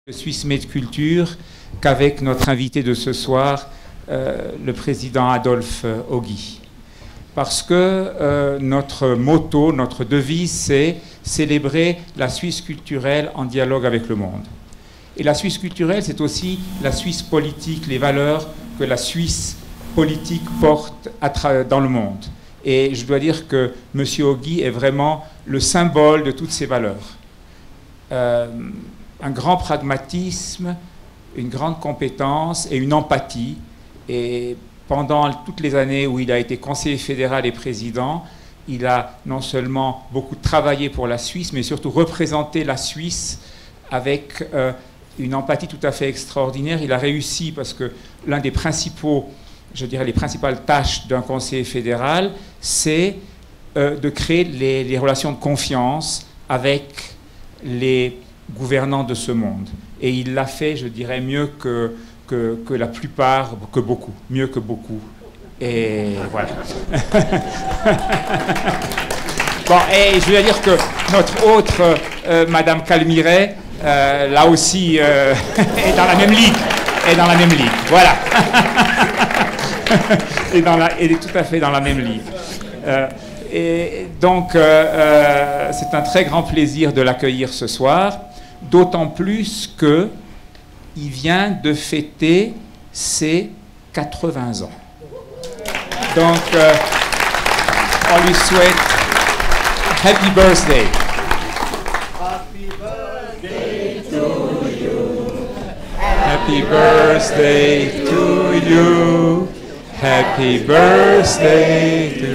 de Swiss Med Culture qu'avec notre invité de ce soir, le président Adolphe Ogi. Parce que notre motto, notre devise, c'est célébrer la Suisse culturelle en dialogue avec le monde. Et la Suisse culturelle, c'est aussi la Suisse politique, les valeurs que la Suisse politique porte dans le monde. Et je dois dire que M. Ogi est vraiment le symbole de toutes ces valeurs. Un grand pragmatisme, une grande compétence et une empathie. Et pendant toutes les années où il a été conseiller fédéral et président, il a non seulement beaucoup travaillé pour la Suisse, mais surtout représenté la Suisse avec une empathie tout à fait extraordinaire. Il a réussi parce que l'un des principaux, je dirais les principales tâches d'un conseiller fédéral, c'est de créer les relations de confiance avec les gouvernants de ce monde. Et il l'a fait, je dirais, mieux que la plupart, que beaucoup, mieux que beaucoup. Et voilà. Bon, et je veux dire que notre autre, Madame Calmiret, là aussi, est dans la même ligue. Est dans la même ligue, voilà. Elle est tout à fait dans la même ligue. Et donc, c'est un très grand plaisir de l'accueillir ce soir, d'autant plus qu'il vient de fêter ses 80 ans. Donc, on lui souhaite Happy Birthday. Happy birthday to you. Happy birthday to you. Happy birthday to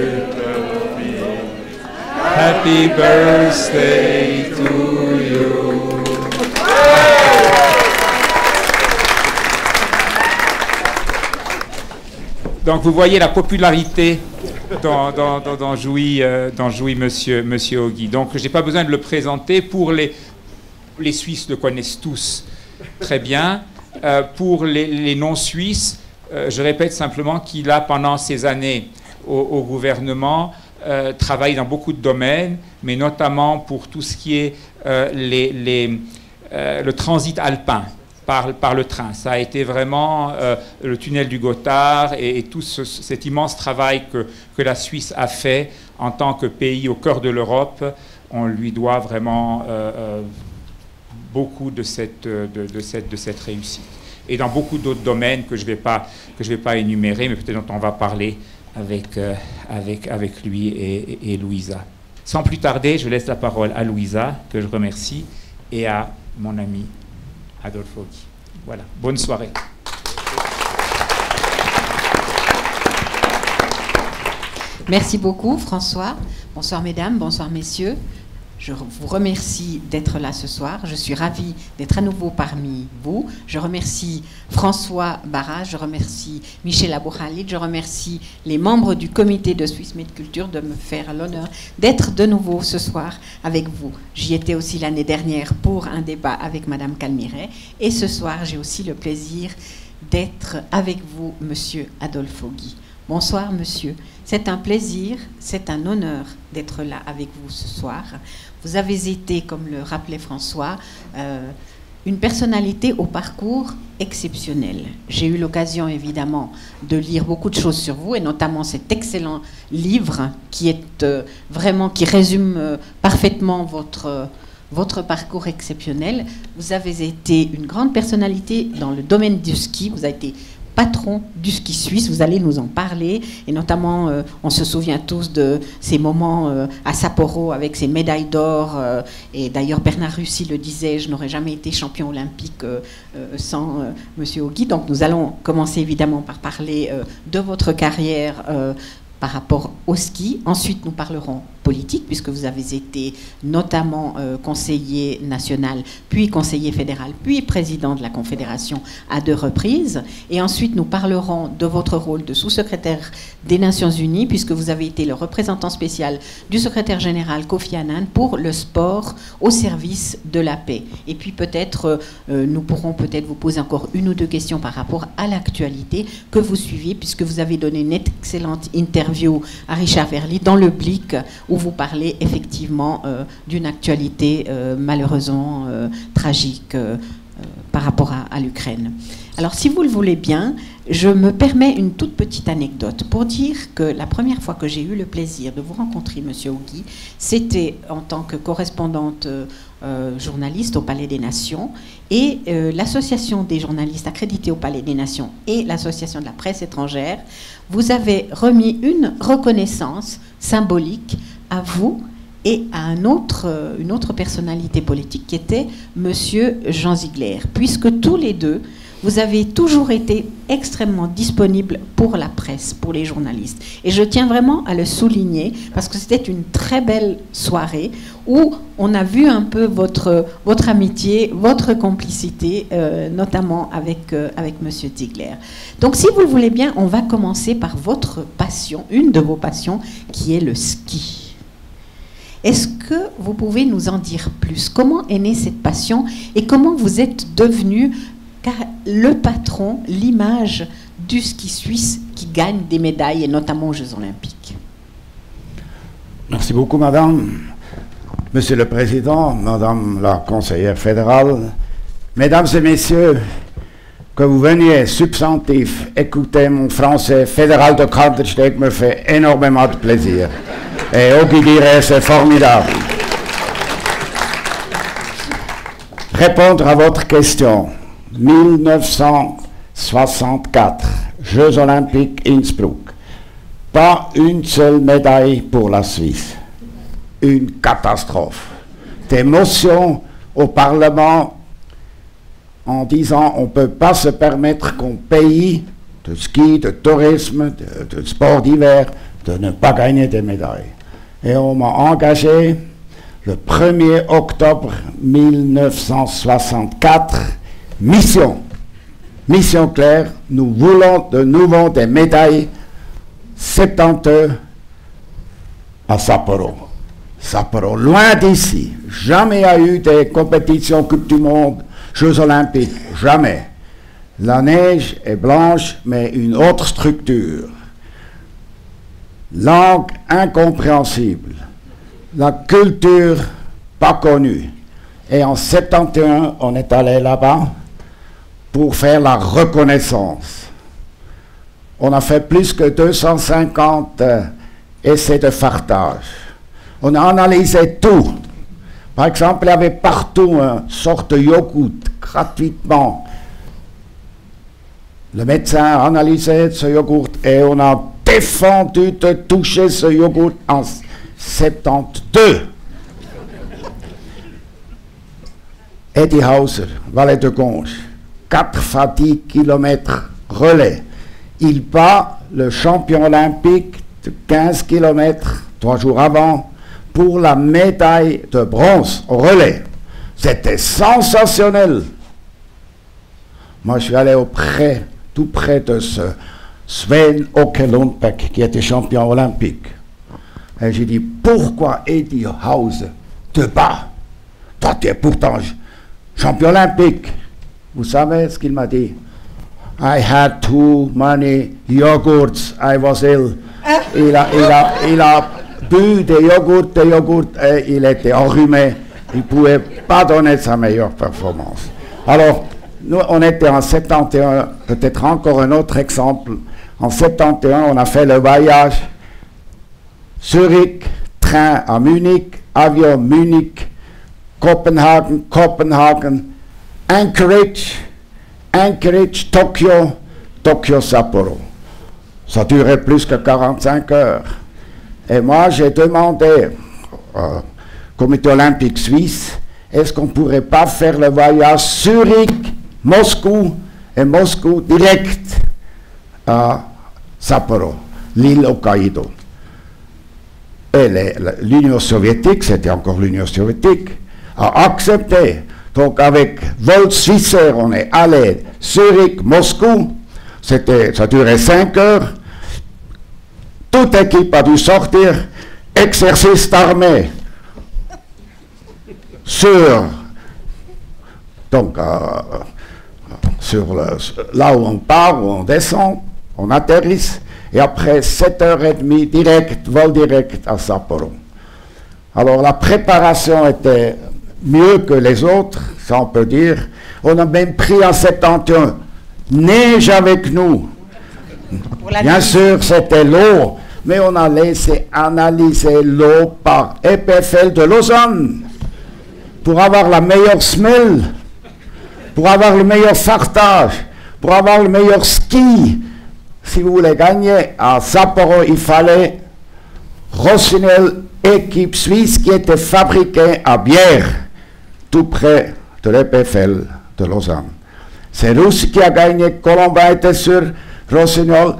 you. Happy birthday to you. Donc vous voyez la popularité dont jouit Monsieur Ogi. Donc je n'ai pas besoin de le présenter. Pour les Suisses le connaissent tous très bien. Pour les non-Suisses, je répète simplement qu'il a, pendant ces années au gouvernement, travaillé dans beaucoup de domaines, mais notamment pour tout ce qui est le transit alpin par le train. Ça a été vraiment le tunnel du Gothard et tout cet immense travail que la Suisse a fait en tant que pays au cœur de l'Europe. On lui doit vraiment beaucoup de cette réussite. Et dans beaucoup d'autres domaines que je vais pas énumérer, mais peut-être dont on va parler avec lui et Louisa. Sans plus tarder, je laisse la parole à Louisa, que je remercie, et à mon ami Adolphe Ogi. Voilà, bonne soirée. Merci beaucoup, François. Bonsoir, mesdames, bonsoir, messieurs. Je vous remercie d'être là ce soir. Je suis ravie d'être à nouveau parmi vous. Je remercie François Barras, je remercie Michel Abou-Khalid, je remercie les membres du comité de Swiss Med Culture de me faire l'honneur d'être de nouveau ce soir avec vous. J'y étais aussi l'année dernière pour un débat avec Madame Calmiret. Et ce soir, j'ai aussi le plaisir d'être avec vous, Monsieur Adolphe Ogi. Bonsoir, monsieur. C'est un plaisir, c'est un honneur d'être là avec vous ce soir. Vous avez été, comme le rappelait François, une personnalité au parcours exceptionnel. J'ai eu l'occasion, évidemment, de lire beaucoup de choses sur vous, et notamment cet excellent livre qui est vraiment, qui résume parfaitement votre parcours exceptionnel. Vous avez été une grande personnalité dans le domaine du ski. Vous avez été patron du ski suisse, vous allez nous en parler, et notamment on se souvient tous de ces moments à Sapporo avec ces médailles d'or, et d'ailleurs Bernard Russi le disait, je n'aurais jamais été champion olympique sans Monsieur Ogi. Donc nous allons commencer évidemment par parler de votre carrière par rapport au ski. Ensuite, nous parlerons politique, puisque vous avez été notamment conseiller national, puis conseiller fédéral, puis président de la Confédération à 2 reprises. Et ensuite, nous parlerons de votre rôle de sous-secrétaire des Nations Unies, puisque vous avez été le représentant spécial du secrétaire général Kofi Annan pour le sport au service de la paix. Et puis peut-être, nous pourrons peut-être vous poser encore une ou deux questions par rapport à l'actualité que vous suivez, puisque vous avez donné une excellente interview à Richard Verly dans le Blick, où vous parlez effectivement d'une actualité malheureusement tragique par rapport à l'Ukraine. Alors, si vous le voulez bien, je me permets une toute petite anecdote pour dire que la première fois que j'ai eu le plaisir de vous rencontrer, Monsieur Ogi, c'était en tant que correspondante journaliste au Palais des Nations, et l'association des journalistes accrédités au Palais des Nations et l'association de la presse étrangère vous avez remis une reconnaissance symbolique à vous et à une autre personnalité politique qui était Monsieur Jean Ziegler, puisque tous les deux, vous avez toujours été extrêmement disponibles pour la presse, pour les journalistes. Et je tiens vraiment à le souligner, parce que c'était une très belle soirée où on a vu un peu votre amitié, votre complicité, notamment avec Monsieur Ziegler. Donc, si vous le voulez bien, on va commencer par votre passion, une de vos passions, qui est le ski. Est-ce que vous pouvez nous en dire plus? Comment est née cette passion et comment vous êtes devenu le patron, l'image du ski suisse qui gagne des médailles, et notamment aux Jeux Olympiques? Merci beaucoup, Madame. Monsieur le Président, Madame la Conseillère fédérale, Mesdames et Messieurs, que vous veniez substantif écouter mon français fédéral de Kandersteg me fait énormément de plaisir. Et Ogi dirait, c'est formidable. Répondre à votre question. 1964, Jeux Olympiques Innsbruck. Pas une seule médaille pour la Suisse. Une catastrophe. D'émotion au Parlement en disant on ne peut pas se permettre qu'un pays de ski, de tourisme, de sport d'hiver, de ne pas gagner des médailles. Et on m'a engagé le 1er octobre 1964. Mission claire, nous voulons de nouveau des médailles 72 à Sapporo. Sapporo, loin d'ici. Jamais il y a eu des compétitions Coupe du Monde, Jeux Olympiques, jamais. La neige est blanche, mais une autre structure. Langue incompréhensible. La culture pas connue. Et en 71, on est allé là-bas pour faire la reconnaissance. On a fait plus que 250 essais de fartage. On a analysé tout. Par exemple, il y avait partout une sorte de yogourt gratuitement. Le médecin a analysé ce yogourt et on a défendu de toucher ce yogourt en 72. Eddie Hauser, valet de Gonge, 4 fois 10 km relais. Il bat le champion olympique de 15 km 3 jours avant pour la médaille de bronze au relais. C'était sensationnel. Moi, je suis allé tout près de ce Sven Åke Lundbäck qui était champion olympique. Et j'ai dit, pourquoi Eddie Hauser te bat? Toi, tu es pourtant champion olympique. Vous savez ce qu'il m'a dit? I had too many yogurts, I was ill. Il a bu des yogurts, et il était enrhumé. Il ne pouvait pas donner sa meilleure performance. Alors, nous, on était en 71, peut-être encore un autre exemple. En 71, on a fait le voyage Zurich, train à Munich, avion Munich, Copenhagen, Anchorage, Tokyo, Sapporo. Ça durait plus que 45 heures. Et moi, j'ai demandé au comité olympique suisse, est-ce qu'on ne pourrait pas faire le voyage Zurich-Moscou et Moscou direct à Sapporo, l'île Hokkaido. Et l'Union soviétique, c'était encore l'Union soviétique, a accepté. Donc avec vol Swissair, on est allé Zurich-Moscou, ça durait 5 heures. Toute équipe a dû sortir, exercice d'armée. Là où on part, où on descend, on atterrisse, et après 7h30, vol direct à Sapporo. Alors la préparation était mieux que les autres, ça on peut dire. On a même pris en 71 neige avec nous. Bien sûr, c'était l'eau, mais on a laissé analyser l'eau par EPFL de Lausanne pour avoir la meilleure semelle, pour avoir le meilleur fartage, pour avoir le meilleur ski. Si vous voulez gagner à Sapporo, il fallait Rossignol, équipe suisse qui était fabriquée à Bière, tout près de l'EPFL de Lausanne. C'est Russie qui a gagné, Colombin était sur Rossignol,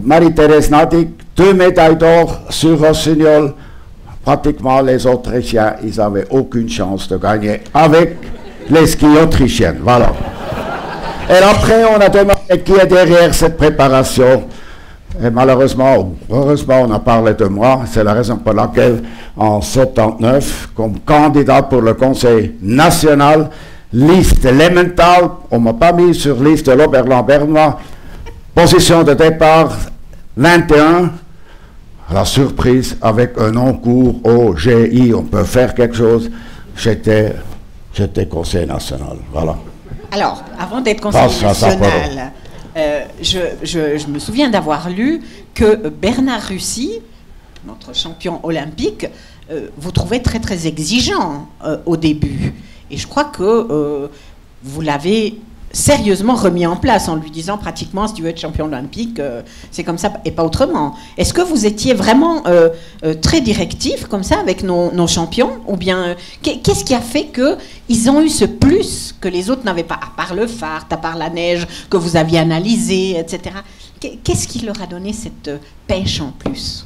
Marie-Thérèse Nadig, 2 médailles d'or sur Rossignol. Pratiquement les Autrichiens, ils n'avaient aucune chance de gagner avec les skis autrichiennes. Voilà. Et après, on a demandé qui est derrière cette préparation. Et malheureusement, heureusement, on a parlé de moi. C'est la raison pour laquelle, en 79, comme candidat pour le Conseil national, liste Lemmental, on ne m'a pas mis sur liste de l'Oberland-Bernois. Position de départ, 21. La surprise, avec un non-cours au GI, on peut faire quelque chose. J'étais Conseil national. Voilà. Alors, avant d'être Conseil national, je me souviens d'avoir lu que Bernard Russi, notre champion olympique, vous trouvait très très exigeant au début. Et je crois que vous l'avez sérieusement remis en place en lui disant pratiquement si tu veux être champion olympique, c'est comme ça et pas autrement. Est-ce que vous étiez vraiment très directif comme ça avec nos champions, ou bien qu'est-ce qui a fait qu'ils ont eu ce plus que les autres n'avaient pas, à part le phare, à part la neige que vous aviez analysée, etc. Qu'est-ce qui leur a donné cette pêche en plus?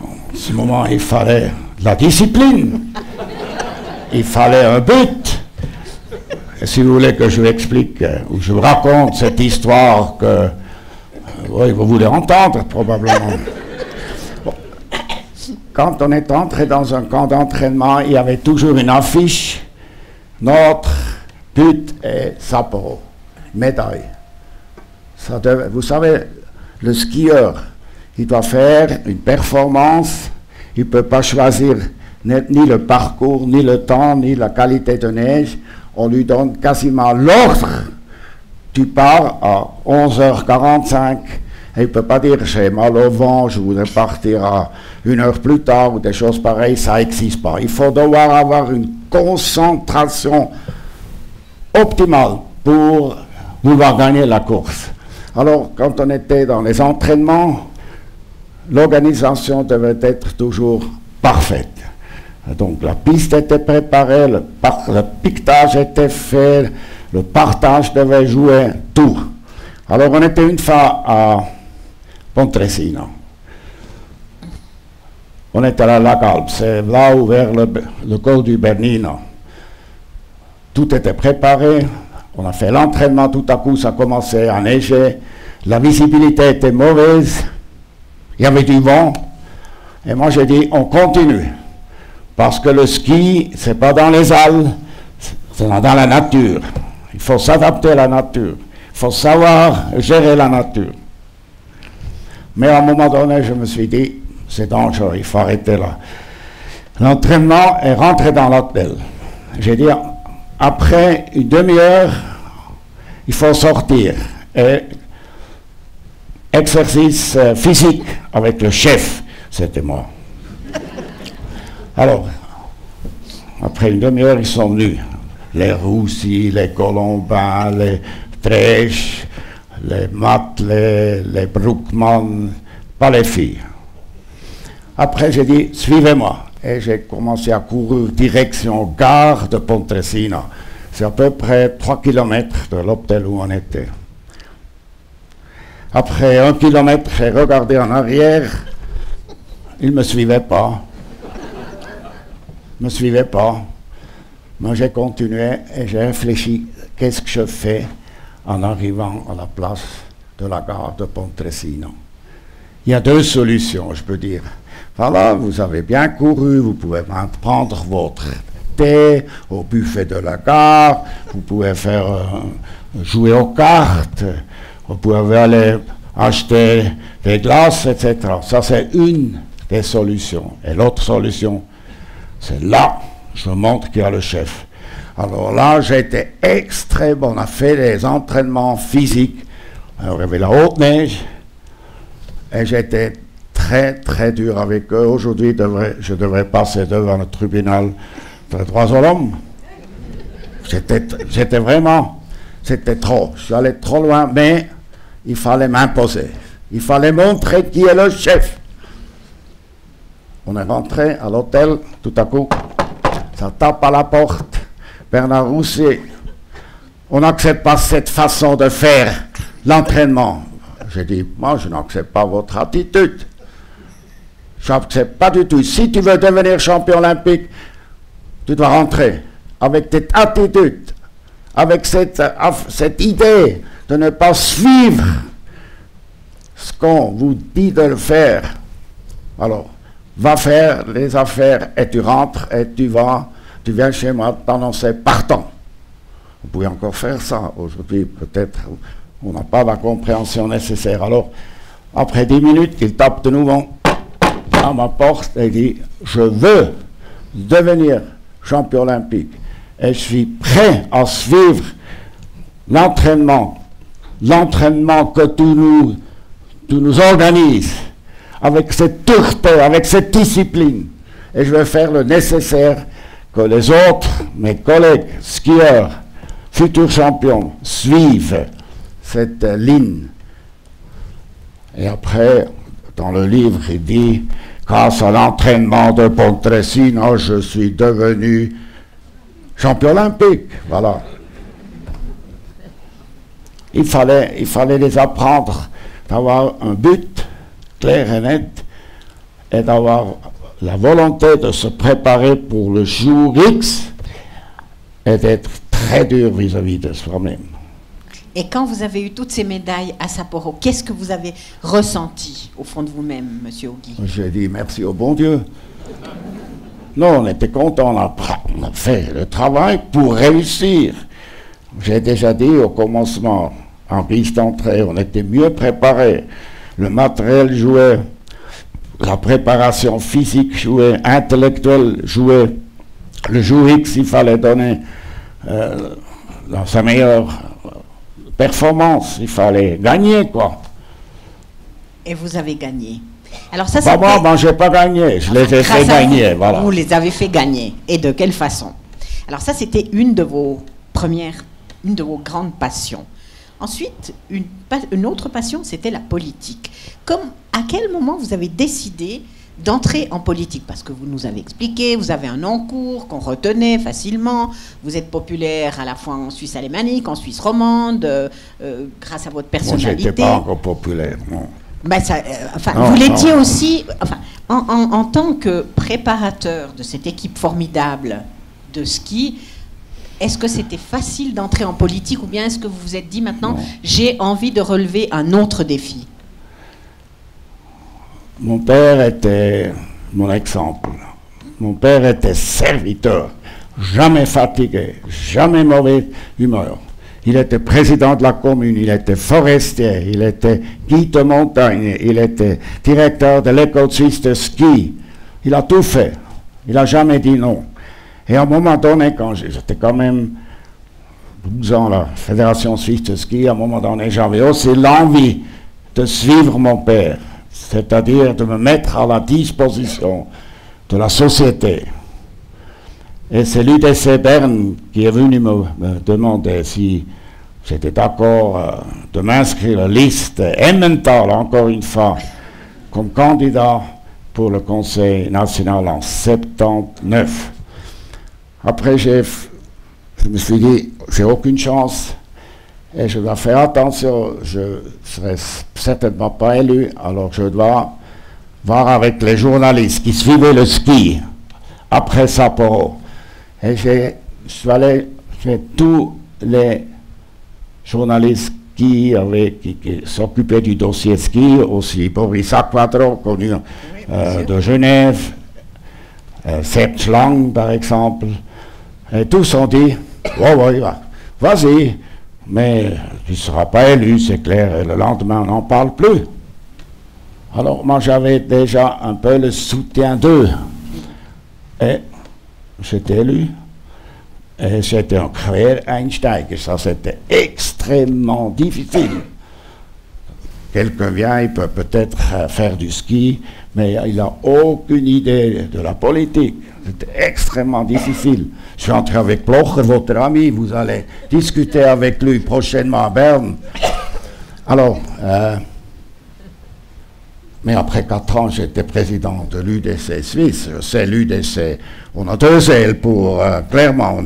En ce moment, il fallait de la discipline, il fallait un but. Et si vous voulez que je vous explique, ou je vous raconte cette histoire que oui, vous voulez entendre probablement. Bon. Quand on est entré dans un camp d'entraînement, il y avait toujours une affiche, notre but est Sapporo, médaille. Vous savez, le skieur, il doit faire une performance, il ne peut pas choisir ni le parcours, ni le temps, ni la qualité de neige. On lui donne quasiment l'ordre. Tu pars à 11h45 et il ne peut pas dire j'ai mal au vent, je voudrais partir à 1 heure plus tard ou des choses pareilles, ça n'existe pas. Il faut devoir avoir une concentration optimale pour vouloir gagner la course. Alors, quand on était dans les entraînements, l'organisation devait être toujours parfaite. Donc la piste était préparée, le piquetage était fait, le partage devait jouer, tout. Alors on était une fois à Pontresina. On était à la Galbe, c'est là où vers le col du Bernina. Tout était préparé, on a fait l'entraînement, tout à coup ça commençait à neiger, la visibilité était mauvaise, il y avait du vent, et moi j'ai dit on continue. Parce que le ski, c'est pas dans les halles, c'est dans la nature. Il faut s'adapter à la nature. Il faut savoir gérer la nature. Mais à un moment donné, je me suis dit, c'est dangereux, il faut arrêter là. L'entraînement est rentré dans l'hôtel. J'ai dit, après une demi-heure, il faut sortir. Et exercice physique avec le chef, c'était moi. Alors, après une demi-heure, ils sont venus. Les Roussi, les Colombins, les Trèches, les Matley, les Brookman, pas les filles. Après, j'ai dit, suivez-moi. Et j'ai commencé à courir direction gare de Pontresina. C'est à peu près 3 km de l'hôtel où on était. Après 1 kilomètre, j'ai regardé en arrière. Ils ne me suivaient pas. Moi, j'ai continué et j'ai réfléchi, qu'est-ce que je fais en arrivant à la place de la gare de Pontresina? Il y a 2 solutions, je peux dire. Voilà, vous avez bien couru, vous pouvez prendre votre thé au buffet de la gare, vous pouvez faire jouer aux cartes, vous pouvez aller acheter des glaces, etc. Ça, c'est une des solutions. Et l'autre solution, c'est là, je montre qu'il y a le chef. Alors là, j'étais extrêmement. On a fait des entraînements physiques. Alors, il y avait la haute neige. Et j'étais très, très dur avec eux. Aujourd'hui, je devrais passer devant le tribunal des droits de l'homme. J'étais vraiment... C'était trop. Je suis allé trop loin, mais il fallait m'imposer. Il fallait montrer qui est le chef. On est rentré à l'hôtel, tout à coup, ça tape à la porte. Bernard Roussier, on n'accepte pas cette façon de faire l'entraînement. J'ai dit, moi je n'accepte pas votre attitude. Je n'accepte pas du tout. Si tu veux devenir champion olympique, tu dois rentrer avec cette attitude, avec cette idée de ne pas suivre ce qu'on vous dit de le faire. Alors, va faire les affaires et tu rentres et tu viens chez moi t'annoncer partant. Vous pouvez encore faire ça. Aujourd'hui, peut-être, on n'a pas la compréhension nécessaire. Alors, après 10 minutes, il tape de nouveau à ma porte et dit, je veux devenir champion olympique et je suis prêt à suivre l'entraînement que tu nous organises, avec cette dureté, avec cette discipline. Et je vais faire le nécessaire que les autres, mes collègues skieurs, futurs champions, suivent cette ligne. Et après, dans le livre, il dit, grâce à l'entraînement de Pontresina, je suis devenu champion olympique. Voilà. Il fallait les apprendre d'avoir un but clair et net et d'avoir la volonté de se préparer pour le jour X et d'être très dur vis-à-vis de soi-même. Et quand vous avez eu toutes ces médailles à Sapporo, qu'est-ce que vous avez ressenti au fond de vous-même, monsieur Ogi? J'ai dit merci au bon Dieu. Non, on était content, on a fait le travail pour réussir. J'ai déjà dit au commencement, en piste d'entrée, on était mieux préparés. Le matériel jouait, la préparation physique jouait, intellectuelle jouait. Le jour X, il fallait donner dans sa meilleure performance, il fallait gagner, quoi. Et vous avez gagné. Alors ça, moi, je n'ai pas gagné, je les ai fait gagner, voilà. Vous les avez fait gagner. Et de quelle façon? Alors ça, c'était une de vos grandes passions. Ensuite, une autre passion, c'était la politique. À quel moment vous avez décidé d'entrer en politique? Parce que vous nous avez expliqué, vous avez un encours qu'on retenait facilement, vous êtes populaire à la fois en Suisse alémanique, en Suisse romande, grâce à votre personnalité. Moi, je n'étais pas encore populaire, non. Ben vous l'étiez aussi, en tant que préparateur de cette équipe formidable de ski. Est-ce que c'était facile d'entrer en politique ou bien est-ce que vous vous êtes dit maintenant, j'ai envie de relever un autre défi? Mon père était mon exemple. Mon père était serviteur, jamais fatigué, jamais mauvaise humeur. Il était président de la commune, il était forestier, il était guide de montagne, il était directeur de l'école suisse de ski. Il a tout fait. Il n'a jamais dit non. Et à un moment donné, quand j'étais quand même 12 ans à la Fédération suisse de ski, à un moment donné, j'avais aussi l'envie de suivre mon père, c'est-à-dire de me mettre à la disposition de la société. Et c'est l'UDC Berne qui est venu me demander si j'étais d'accord de m'inscrire à la liste Emmental, encore une fois, comme candidat pour le Conseil national en 79. Après, je me suis dit, j'ai aucune chance et je dois faire attention, je ne serai certainement pas élu, alors je dois voir avec les journalistes qui suivaient le ski après Sapporo. Et je suis allé chez tous les journalistes qui s'occupaient du dossier ski, aussi Boris Aquadro, connu de Genève, Sepp Schlang par exemple. Et tous ont dit, ouais, vas-y, mais tu ne seras pas élu, c'est clair, et le lendemain, on n'en parle plus. Alors, moi, j'avais déjà un peu le soutien d'eux. Et j'étais élu. Et c'était un Quereinsteiger, ça c'était extrêmement difficile. Quelqu'un vient, il peut peut-être faire du ski, mais il n'a aucune idée de la politique. C'était extrêmement difficile. Je suis entré avec Blocher, votre ami, vous allez discuter avec lui prochainement à Berne. Alors, mais après 4 ans, j'étais président de l'UDC Suisse. C'est l'UDC, on a 2 ailes pour, clairement,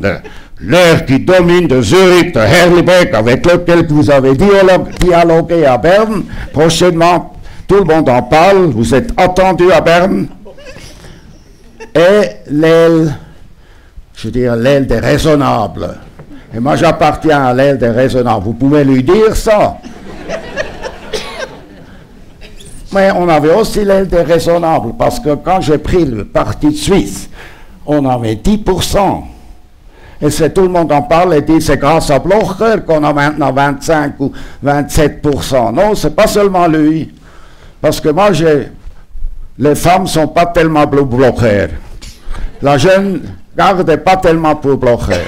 l'air qui domine de Zurich, de Herlibeck, avec lequel vous avez dialogué à Berne. Prochainement, tout le monde en parle, vous êtes attendu à Berne. Et l'aile, je veux dire, l'aile des raisonnables. Et moi, j'appartiens à l'aile des raisonnables. Vous pouvez lui dire ça. Mais on avait aussi l'aile des raisonnables, parce que quand j'ai pris le parti suisse, on avait 10%. Et tout le monde en parle et dit c'est grâce à Blocher qu'on a maintenant 25 ou 27%. Non, c'est pas seulement lui. Parce que moi, les femmes sont pas tellement pour Blocher. La jeune garde n'est pas tellement pour Blocher.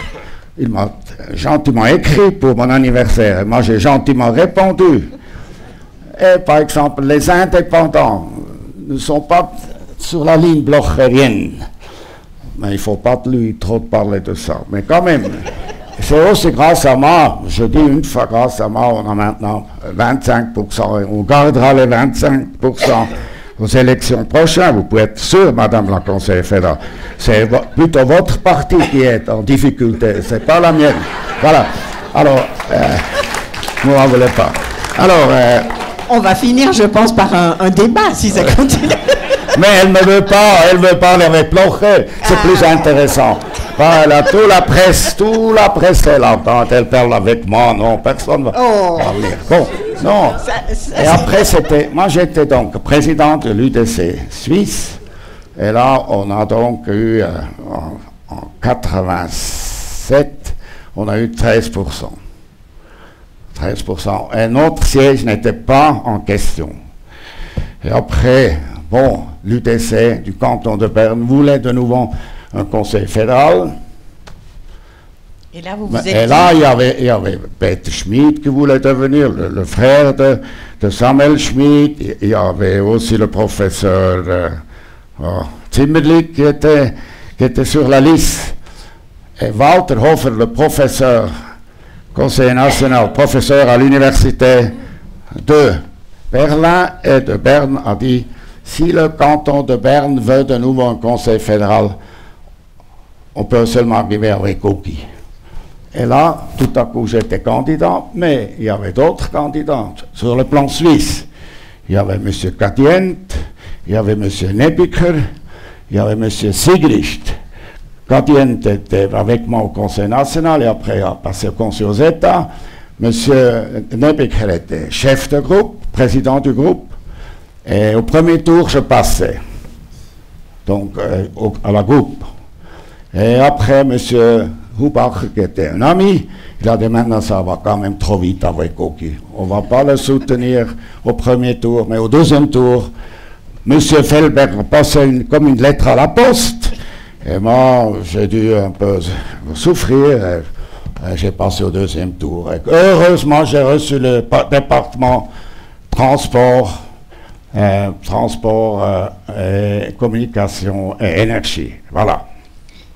Il m'a gentiment écrit pour mon anniversaire. Et moi, j'ai gentiment répondu. Et par exemple, les indépendants ne sont pas sur la ligne blochérienne. Mais il ne faut pas lui trop parler de ça. Mais quand même, c'est aussi grâce à moi, je dis une fois grâce à moi, on a maintenant 25%, et on gardera les 25% aux élections prochaines. Vous pouvez être sûr, Madame la conseillère fédérale, c'est plutôt votre parti qui est en difficulté, c'est pas la mienne. Voilà. Alors, ne m'en voulez pas. Alors, on va finir, je pense, par un débat, si ça continue. Mais elle ne veut pas, elle veut parler avec Blocher, c'est plus intéressant. Voilà, toute la presse est là, quand elle parle avec moi, non, personne ne va parler. Bon, non. Et après, moi j'étais donc président de l'UDC Suisse, et là, on a donc eu, en 87, on a eu 13%. 13%. Et notre siège n'était pas en question. Et après, bon, l'UDC du canton de Berne voulait de nouveau un conseil fédéral. Et là, vous êtes... Et là, il y avait Peter Schmid qui voulait devenir le frère de Samuel Schmid. Il y avait aussi le professeur Zimmerlich qui était sur la liste. Et Walter Hofer, le professeur, conseiller national, professeur à l'université de Berlin et de Berne, a dit si le canton de Berne veut de nouveau un conseil fédéral, on peut seulement arriver avec Oki. Et là, tout à coup, j'étais candidat, mais il y avait d'autres candidats sur le plan suisse. Il y avait M. Kadient, il y avait M. Nebiker, il y avait M. Sigrist. Kadient était avec moi au Conseil national et après a passé au Conseil aux États. M. Nebiker était chef de groupe, président du groupe. Et au premier tour, je passais, donc à la groupe. Et après, M. Hubacher, qui était un ami, il a dit maintenant ça va quand même trop vite avec Oki. On ne va pas le soutenir au premier tour, mais au deuxième tour, M. Felberg passait comme une lettre à la poste. Et moi, j'ai dû un peu souffrir. J'ai passé au deuxième tour. Et heureusement, j'ai reçu le département transport, et communication et énergie. Voilà.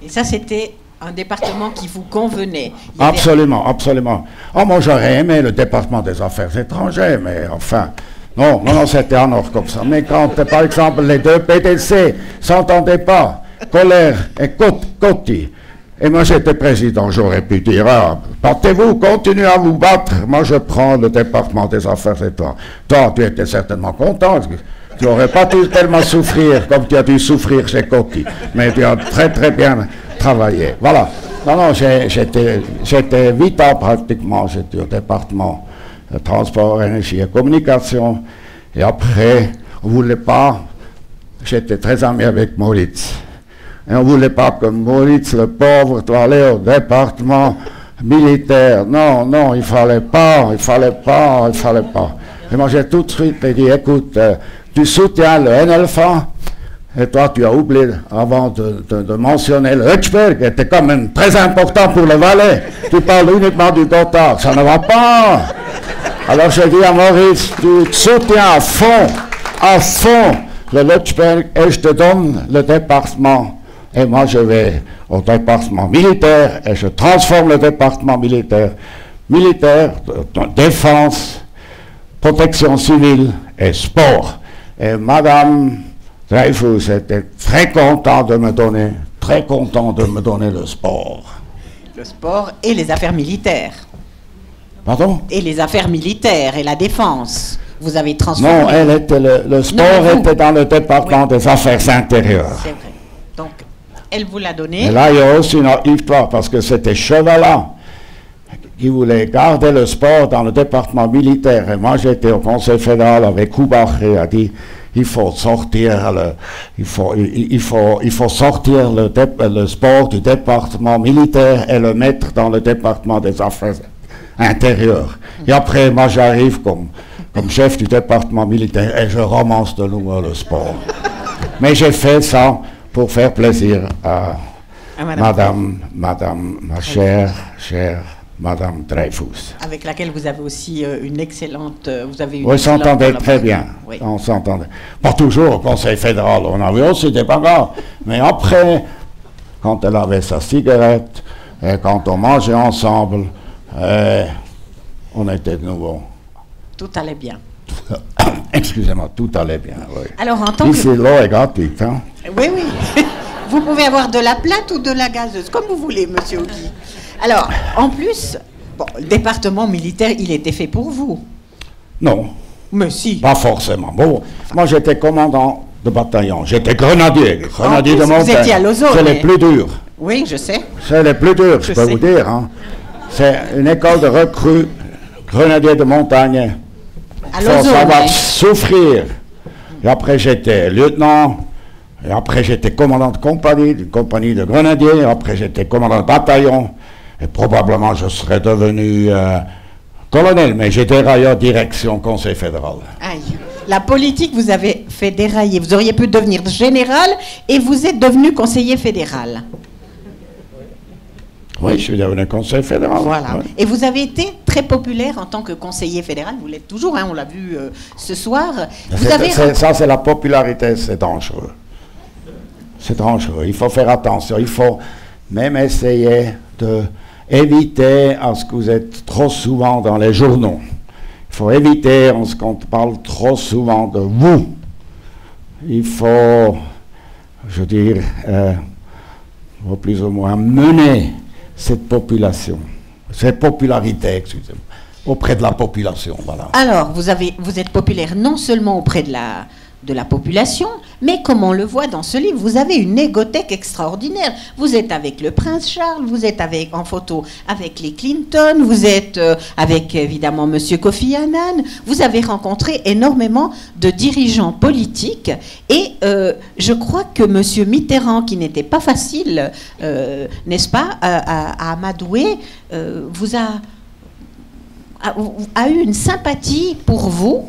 Et ça, c'était un département qui vous convenait. Absolument, absolument. Oh, moi, j'aurais aimé le département des affaires étrangères, mais enfin, non, c'était en ordre comme ça. Mais quand, par exemple, les deux PDC s'entendaient pas, Colère et Coty, et moi j'étais président, j'aurais pu dire, battez-vous, continuez à vous battre, moi je prends le département des affaires étrangères. Toi, tu étais certainement content, tu n'aurais pas dû tellement souffrir comme tu as dû souffrir chez Coty, mais tu as très très bien travaillé. Voilà. Non, j'étais 8 ans pratiquement, j'étais au département transport, énergie et communication, et après, on ne voulait pas, j'étais très ami avec Moritz. Et on ne voulait pas que Moritz, le pauvre, doit aller au département militaire. Non, il fallait pas. Et moi, j'ai tout de suite dit, écoute, tu soutiens le NLFA, Et toi, tu as oublié, avant de mentionner le Hutchberg, qui était quand même très important pour le Valais. Tu parles uniquement du Gothard, ça ne va pas. Alors j'ai dit à Maurice, tu soutiens à fond le Hutchberg et je te donne le département. Et moi je vais au département militaire et je transforme le département militaire, défense, protection civile et sport. Et Madame Dreyfus était très content de me donner le sport. Le sport et les affaires militaires. Pardon? Et les affaires militaires et la défense. Vous avez transformé. Non, elle était le sport était dans le département des affaires intérieures. C'est vrai. Donc, elle vous l'a donné. Et là, il y a aussi une histoire parce que c'était Chevalat qui voulait garder le sport dans le département militaire. Et moi, j'étais au Conseil fédéral avec Koubach et a dit il faut sortir le sport du département militaire et le mettre dans le département des affaires intérieures. Et après, moi, j'arrive comme chef du département militaire et je romance de nouveau le sport. Mais j'ai fait ça pour faire plaisir à ma chère Madame Dreyfus. Avec laquelle vous avez aussi une excellente... Oui, on s'entendait très bien. Oui. On s'entendait. Pas toujours au Conseil fédéral, on avait aussi des bagarres. Mais après, quand elle avait sa cigarette, et quand on mangeait ensemble, on était de nouveau. Tout allait bien. Excusez-moi, tout allait bien, oui. Alors, en tant Ici, l'eau est gratuite, hein? Oui, oui. Vous pouvez avoir de la plate ou de la gazeuse, comme vous voulez, monsieur Ogi. Alors, en plus, bon, le département militaire, il était fait pour vous. Non. Mais si. Pas forcément. Bon, moi, j'étais commandant de bataillon. J'étais grenadier de montagne. Vous étiez à Lausanne. C'est les plus durs. Oui, je sais. C'est les plus durs, je peux vous dire. Hein. C'est une école de recrues, grenadier de montagne. À Il faut savoir souffrir. Et après, j'étais lieutenant. Et après, j'étais commandant de compagnie, d'une compagnie de grenadiers. Après, j'étais commandant de bataillon. Et probablement, je serais devenu colonel. Mais j'ai déraillé direction Conseil fédéral. Aïe. La politique vous avez fait dérailler. Vous auriez pu devenir général et vous êtes devenu conseiller fédéral. Oui, je suis devenu conseiller fédéral. Voilà. Ouais. Et vous avez été très populaire en tant que conseiller fédéral. Vous l'êtes toujours, hein, on l'a vu ce soir. Ça, c'est la popularité, c'est dangereux. C'est dangereux. Il faut faire attention. Il faut même essayer d'éviter à ce que vous êtes trop souvent dans les journaux. Il faut éviter à ce qu'on parle trop souvent de vous. Il faut, je veux dire, plus ou moins mener cette popularité, excusez-moi, auprès de la population, voilà. Alors, vous êtes populaire non seulement auprès de la population, mais comme on le voit dans ce livre, vous avez une égothèque extraordinaire. Vous êtes avec le prince Charles, vous êtes en photo avec les Clinton, vous êtes avec évidemment monsieur Kofi Annan, vous avez rencontré énormément de dirigeants politiques et je crois que monsieur Mitterrand, qui n'était pas facile, n'est-ce pas, à amadouer, a eu une sympathie pour vous.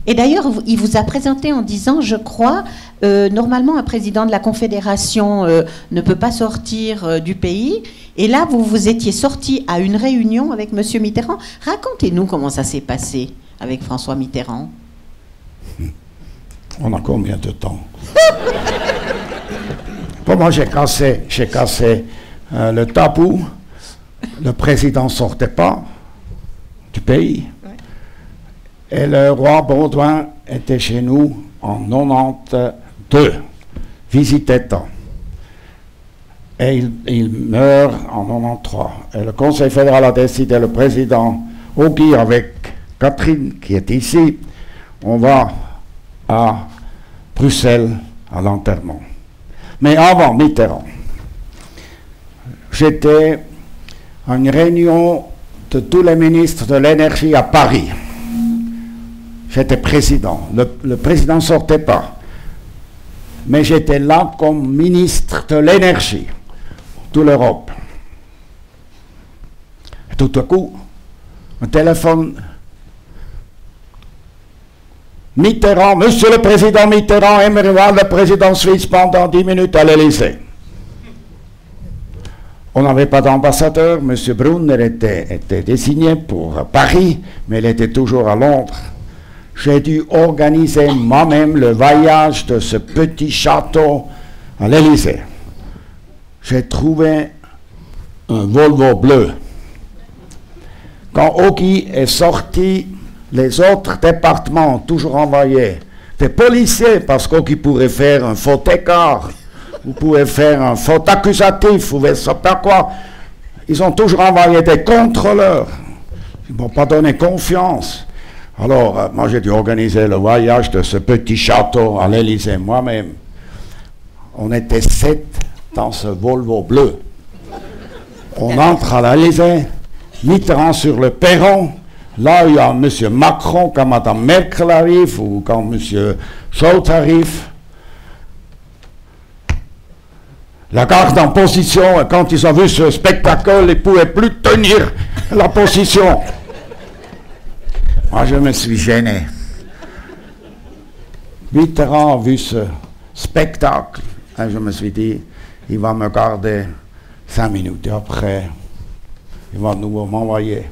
Et d'ailleurs, il vous a présenté en disant, je crois, normalement un président de la Confédération ne peut pas sortir du pays. Et là, vous étiez sorti à une réunion avec M. Mitterrand. Racontez-nous comment ça s'est passé avec François Mitterrand. On a combien de temps? Pour moi, j'ai cassé le tabou. Le président ne sortait pas du pays. Et le roi Baudouin était chez nous en 92, visitait tant. Et il meurt en 93. Et le Conseil fédéral a décidé, le président Ogi avec Catherine, qui est ici, on va à Bruxelles à l'enterrement. Mais avant Mitterrand, j'étais à une réunion de tous les ministres de l'énergie à Paris. J'étais président. Le président ne sortait pas. Mais j'étais là comme ministre de l'énergie, toute l'Europe. Et tout à coup, un téléphone Mitterrand, Monsieur le Président Mitterrand aimerait voir le président suisse pendant 10 minutes à l'Élysée. On n'avait pas d'ambassadeur, M. Brunner était désigné pour Paris, mais il était toujours à Londres. J'ai dû organiser moi-même le voyage de ce petit château à l'Élysée. J'ai trouvé un Volvo bleu. Quand Auguy est sorti, les autres départements ont toujours envoyé des policiers, parce qu'Auguy pourrait faire un faux écart. Vous pouvez faire un faux accusatif, vous pouvez savoir quoi. Ils ont toujours envoyé des contrôleurs. Ils ne m'ont pas donné confiance. Alors, moi j'ai dû organiser le voyage de ce petit château à l'Élysée moi-même. On était 7 dans ce Volvo bleu. On entre à l'Élysée, Mitterrand sur le perron. Là, il y a M. Macron quand Mme Merkel arrive ou quand M. Scholz arrive. La garde en position, et quand ils ont vu ce spectacle, ils ne pouvaient plus tenir la position. Moi, je me suis gêné. Mitterrand a vu ce spectacle, et je me suis dit, il va me garder 5 minutes, et après, il va de nouveau m'envoyer.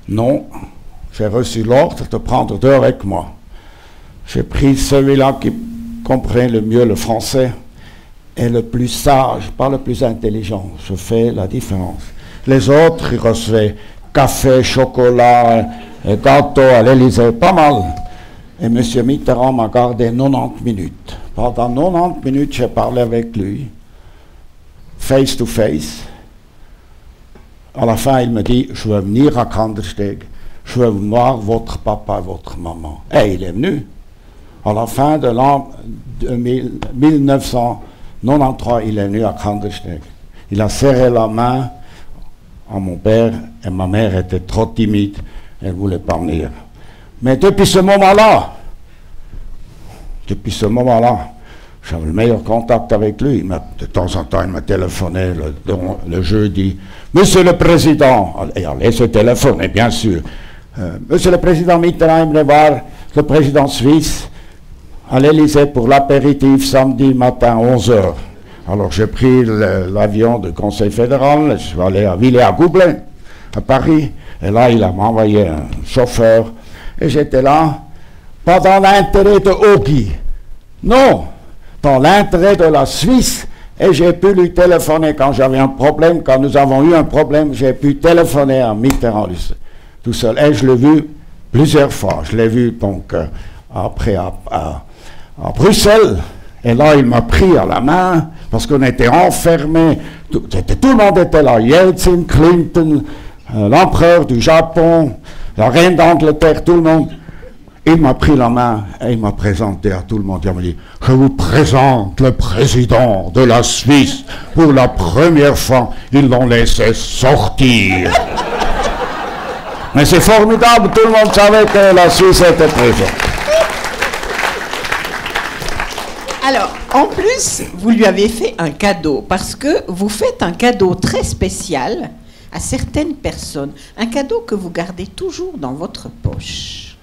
Non, j'ai reçu l'ordre de prendre 2 avec moi. J'ai pris celui-là qui comprenait le mieux le français, et le plus sage, pas le plus intelligent. Je fais la différence. Les autres, ils recevaient café, chocolat, et gâteau à l'Élysée, pas mal. Et M. Mitterrand m'a gardé 90 minutes. Pendant 90 minutes, j'ai parlé avec lui, face to face. À la fin, il me dit, je veux venir à Kandersteg, je veux voir votre papa et votre maman. Et il est venu. À la fin de l'an 1993, il est venu à Kandersteg. Il a serré la main à mon père et ma mère était trop timide, elle ne voulait pas venir. Mais depuis ce moment-là, j'avais le meilleur contact avec lui. De temps en temps, il me téléphonait le jeudi. Monsieur le Président, et allez se téléphoner, bien sûr. Monsieur le Président Mitterrand aimerait voir le président suisse à l'Élysée pour l'apéritif samedi matin 11h. Alors j'ai pris l'avion du Conseil fédéral, je suis allé à Villers-à-Goublin, à Paris, et là il m'a envoyé un chauffeur, et j'étais là, pas dans l'intérêt de Auguy, non, dans l'intérêt de la Suisse, et j'ai pu lui téléphoner quand j'avais un problème, quand nous avons eu un problème, j'ai pu téléphoner à Mitterrand tout seul, et je l'ai vu plusieurs fois, je l'ai vu donc après à Bruxelles, et là il m'a pris à la main, parce qu'on était enfermés, tout le monde était là, Yeltsin, Clinton, l'empereur du Japon, la reine d'Angleterre, tout le monde. Il m'a pris la main et il m'a présenté à tout le monde. Il m'a dit, je vous présente le président de la Suisse. Pour la première fois, ils l'ont laissé sortir. Mais c'est formidable, tout le monde savait que la Suisse était présente. Alors, en plus, vous lui avez fait un cadeau, parce que vous faites un cadeau très spécial à certaines personnes. Un cadeau que vous gardez toujours dans votre poche.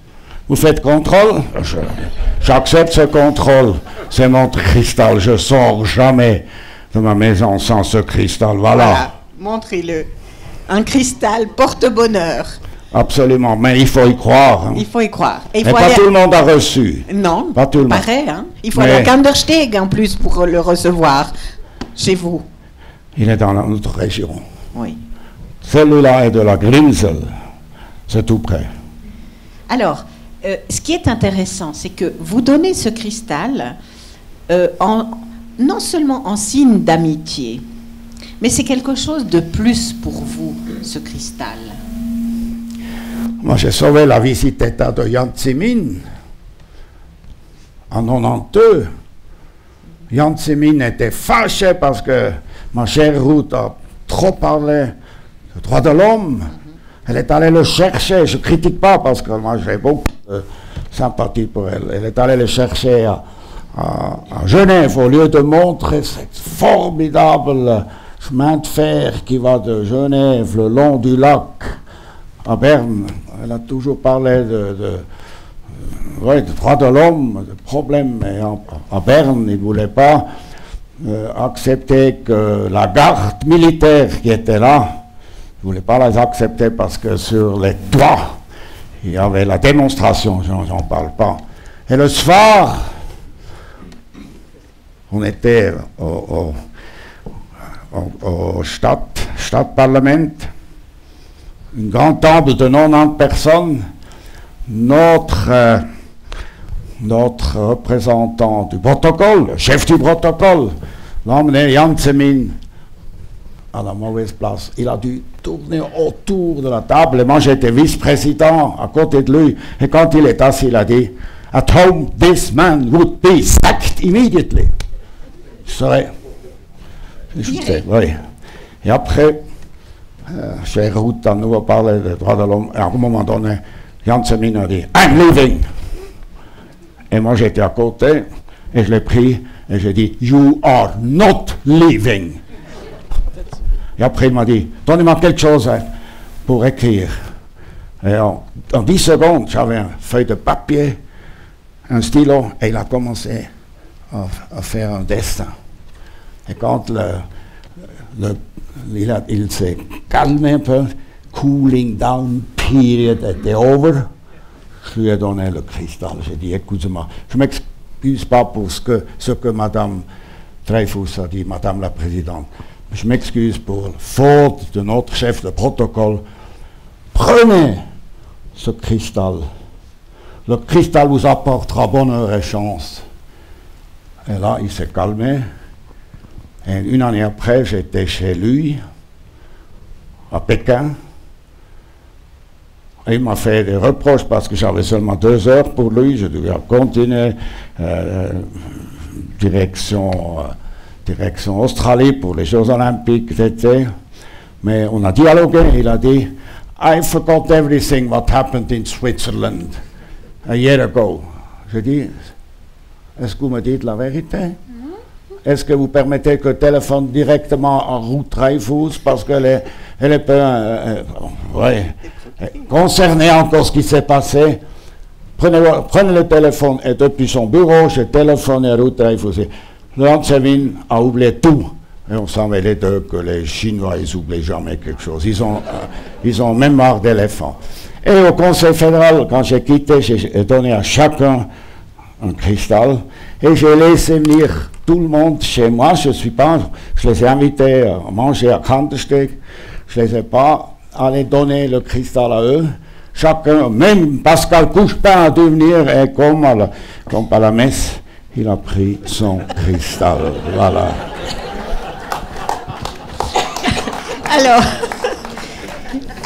Vous faites contrôle? J'accepte ce contrôle. C'est mon cristal. Je sors jamais de ma maison sans ce cristal. Voilà. Montrez-le. Un cristal porte-bonheur. Absolument, mais il faut y croire. Hein. Il faut y croire. Et pas tout le monde a reçu. Non, pas tout le monde. Pareil, hein. Il faut aller à Kandersteg en plus pour le recevoir chez vous. Il est dans notre région. Oui. Celui-là est de la Grimsel. C'est tout près. Alors, ce qui est intéressant, c'est que vous donnez ce cristal non seulement en signe d'amitié, mais c'est quelque chose de plus pour vous, ce cristal. Moi, j'ai sauvé la visite d'État de Jiang Zemin en 1992. Jiang Zemin était fâché parce que ma chère Ruth a trop parlé des droits de l'homme. Elle est allée le chercher, je ne critique pas parce que moi j'ai beaucoup de sympathie pour elle. Elle est allée le chercher à Genève au lieu de montrer cette formidable chemin de fer qui va de Genève le long du lac à Berne. Elle a toujours parlé oui, des droits de l'homme, des problèmes. Et à Berne, ils ne voulaient pas accepter que la garde militaire qui était là, ils ne voulaient pas les accepter parce que sur les toits, il y avait la démonstration, j'en parle pas. Et le soir, on était au Stadtparlament, une grande table de 90 personnes. Notre représentant du protocole, le chef du protocole, l'a emmené Jan Zemin à la mauvaise place. Il a dû tourner autour de la table et moi j'étais vice-président à côté de lui. Et quand il est assis, il a dit « At home, this man would be sacked immediately ». Oui. Et après, chez Ruth, à nouveau parlé des droits de l'homme, et à un moment donné, Jan Zemin a dit « I'm leaving ». Et moi j'étais à côté, et je l'ai pris, et j'ai dit « You are not leaving ». Et après il m'a dit « Donnez-moi quelque chose pour écrire ». Et en 10 secondes, j'avais une feuille de papier, un stylo, et il a commencé à faire un dessin. Et quand il s'est calmé un peu, cooling down period était over, je lui ai donné le cristal. J'ai dit, écoute-moi, je ne m'excuse pas pour ce que Madame Dreyfus a dit, Madame la Présidente. Je m'excuse pour la faute de notre chef de protocole. Prenez ce cristal. Le cristal vous apportera bonheur et chance. Et là, il s'est calmé. Et une année après, j'étais chez lui, à Pékin. Et il m'a fait des reproches parce que j'avais seulement 2 heures pour lui. Je devais continuer direction Australie pour les Jeux Olympiques d'été. Mais on a dialogué. Il a dit I forgot everything what happened in Switzerland a year ago. Je dis est-ce que vous me dites la vérité? Est-ce que vous permettez que je téléphone directement à Ruth Dreyfus parce qu'elle est peu concernée encore ce qui s'est passé? Prenez le téléphone et depuis son bureau, j'ai téléphoné à Ruth Dreyfus. Jan Zemin a oublié tout. Et on savait les deux que les Chinois, ils n'oublient jamais quelque chose. Ils ont mémoire d'éléphant. Et au Conseil fédéral, quand j'ai quitté, j'ai donné à chacun un cristal et j'ai laissé venir tout le monde chez moi. Je les ai invités à manger à Kandersteg. Je ne les ai pas allé donner le cristal à eux. Chacun, même Pascal Couchepin a dû venir et comme à la messe, il a pris son cristal. Voilà.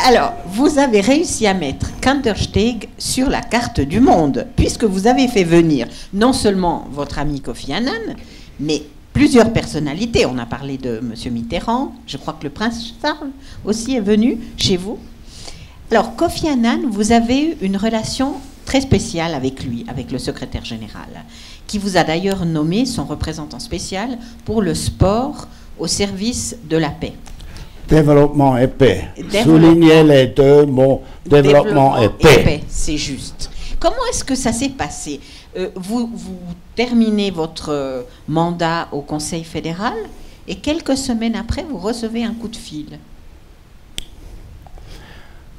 Alors, vous avez réussi à mettre Kandersteg sur la carte du monde, puisque vous avez fait venir non seulement votre ami Kofi Annan, mais plusieurs personnalités. On a parlé de M. Mitterrand, je crois que le prince Charles aussi est venu chez vous. Alors, Kofi Annan, vous avez eu une relation très spéciale avec lui, avec le secrétaire général, qui vous a d'ailleurs nommé son représentant spécial pour le sport au service de la paix. Développement et paix. Soulignez les deux mots, développement et paix. C'est juste. Comment est-ce que ça s'est passé? Vous terminez votre mandat au Conseil fédéral et quelques semaines après, vous recevez un coup de fil.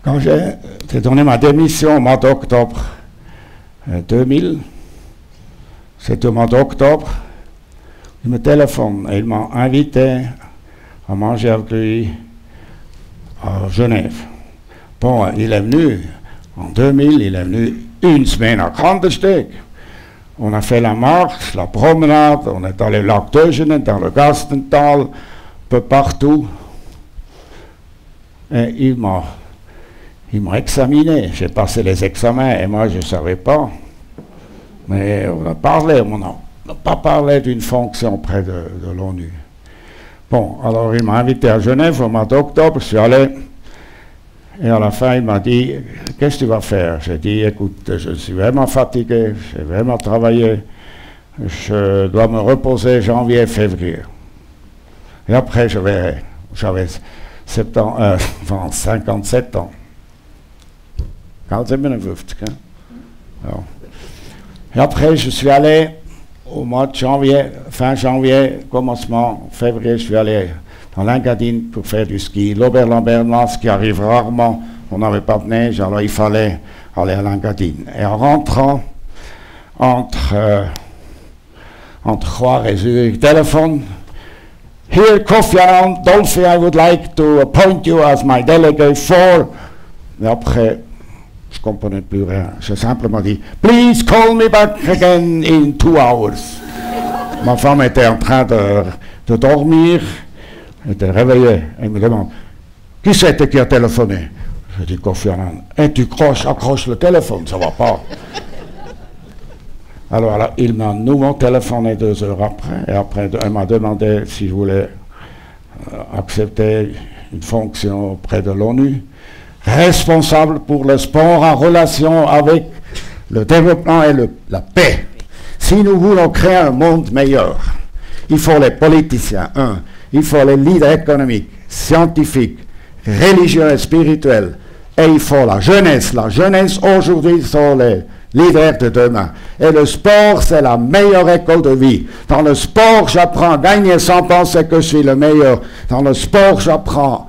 Quand j'ai donné ma démission au mois d'octobre 2000, c'était au mois d'octobre, il me téléphone et il m'a invité à manger avec lui à Genève. Bon, il est venu en 2000, il est venu une semaine à Kandersteg. On a fait la marche, la promenade, on est dans le lac d'Eugene, dans le Gastental, un peu partout. Et il m'a examiné. J'ai passé les examens et moi je ne savais pas. Mais on a parlé, on n'a pas parlé d'une fonction près de l'ONU. Bon, alors il m'a invité à Genève au mois d'octobre, je suis allé. Et à la fin, il m'a dit, qu'est-ce que tu vas faire? J'ai dit, écoute, je suis vraiment fatigué, j'ai vraiment travaillé, je dois me reposer janvier, février. Et après, je verrai. J'avais 57 ans. 57, hein? Alors, Et après, je suis allé au mois de janvier, fin janvier, commencement février, je suis allé dans l'Engadine pour faire du ski. L'Oberlambernois, ce qui arrive rarement, on n'avait pas de neige, alors il fallait aller à l'Engadine. Et en rentrant entre Roire et Zurich, téléphone. Here, Kofi Annan, Dolphy, I would like to appoint you as my delegate for. Et après, je ne comprenais plus rien. J'ai simplement dit, please call me back again in 2 hours. Ma femme était en train de dormir, elle était réveillée. Elle me demande, qui c'était qui a téléphoné? Je dis, Kofi Annan. Et tu accroches le téléphone, ça ne va pas. Alors là, il m'a nouveau téléphoné 2 heures après, et après, elle m'a demandé si je voulais accepter une fonction auprès de l'ONU, responsable pour le sport en relation avec le développement et la paix. Si nous voulons créer un monde meilleur, il faut les politiciens, il faut les leaders économiques, scientifiques, religieux et spirituels, et il faut la jeunesse. La jeunesse aujourd'hui sont les leaders de demain. Et le sport, c'est la meilleure école de vie. Dans le sport, j'apprends à gagner sans penser que je suis le meilleur. Dans le sport, j'apprends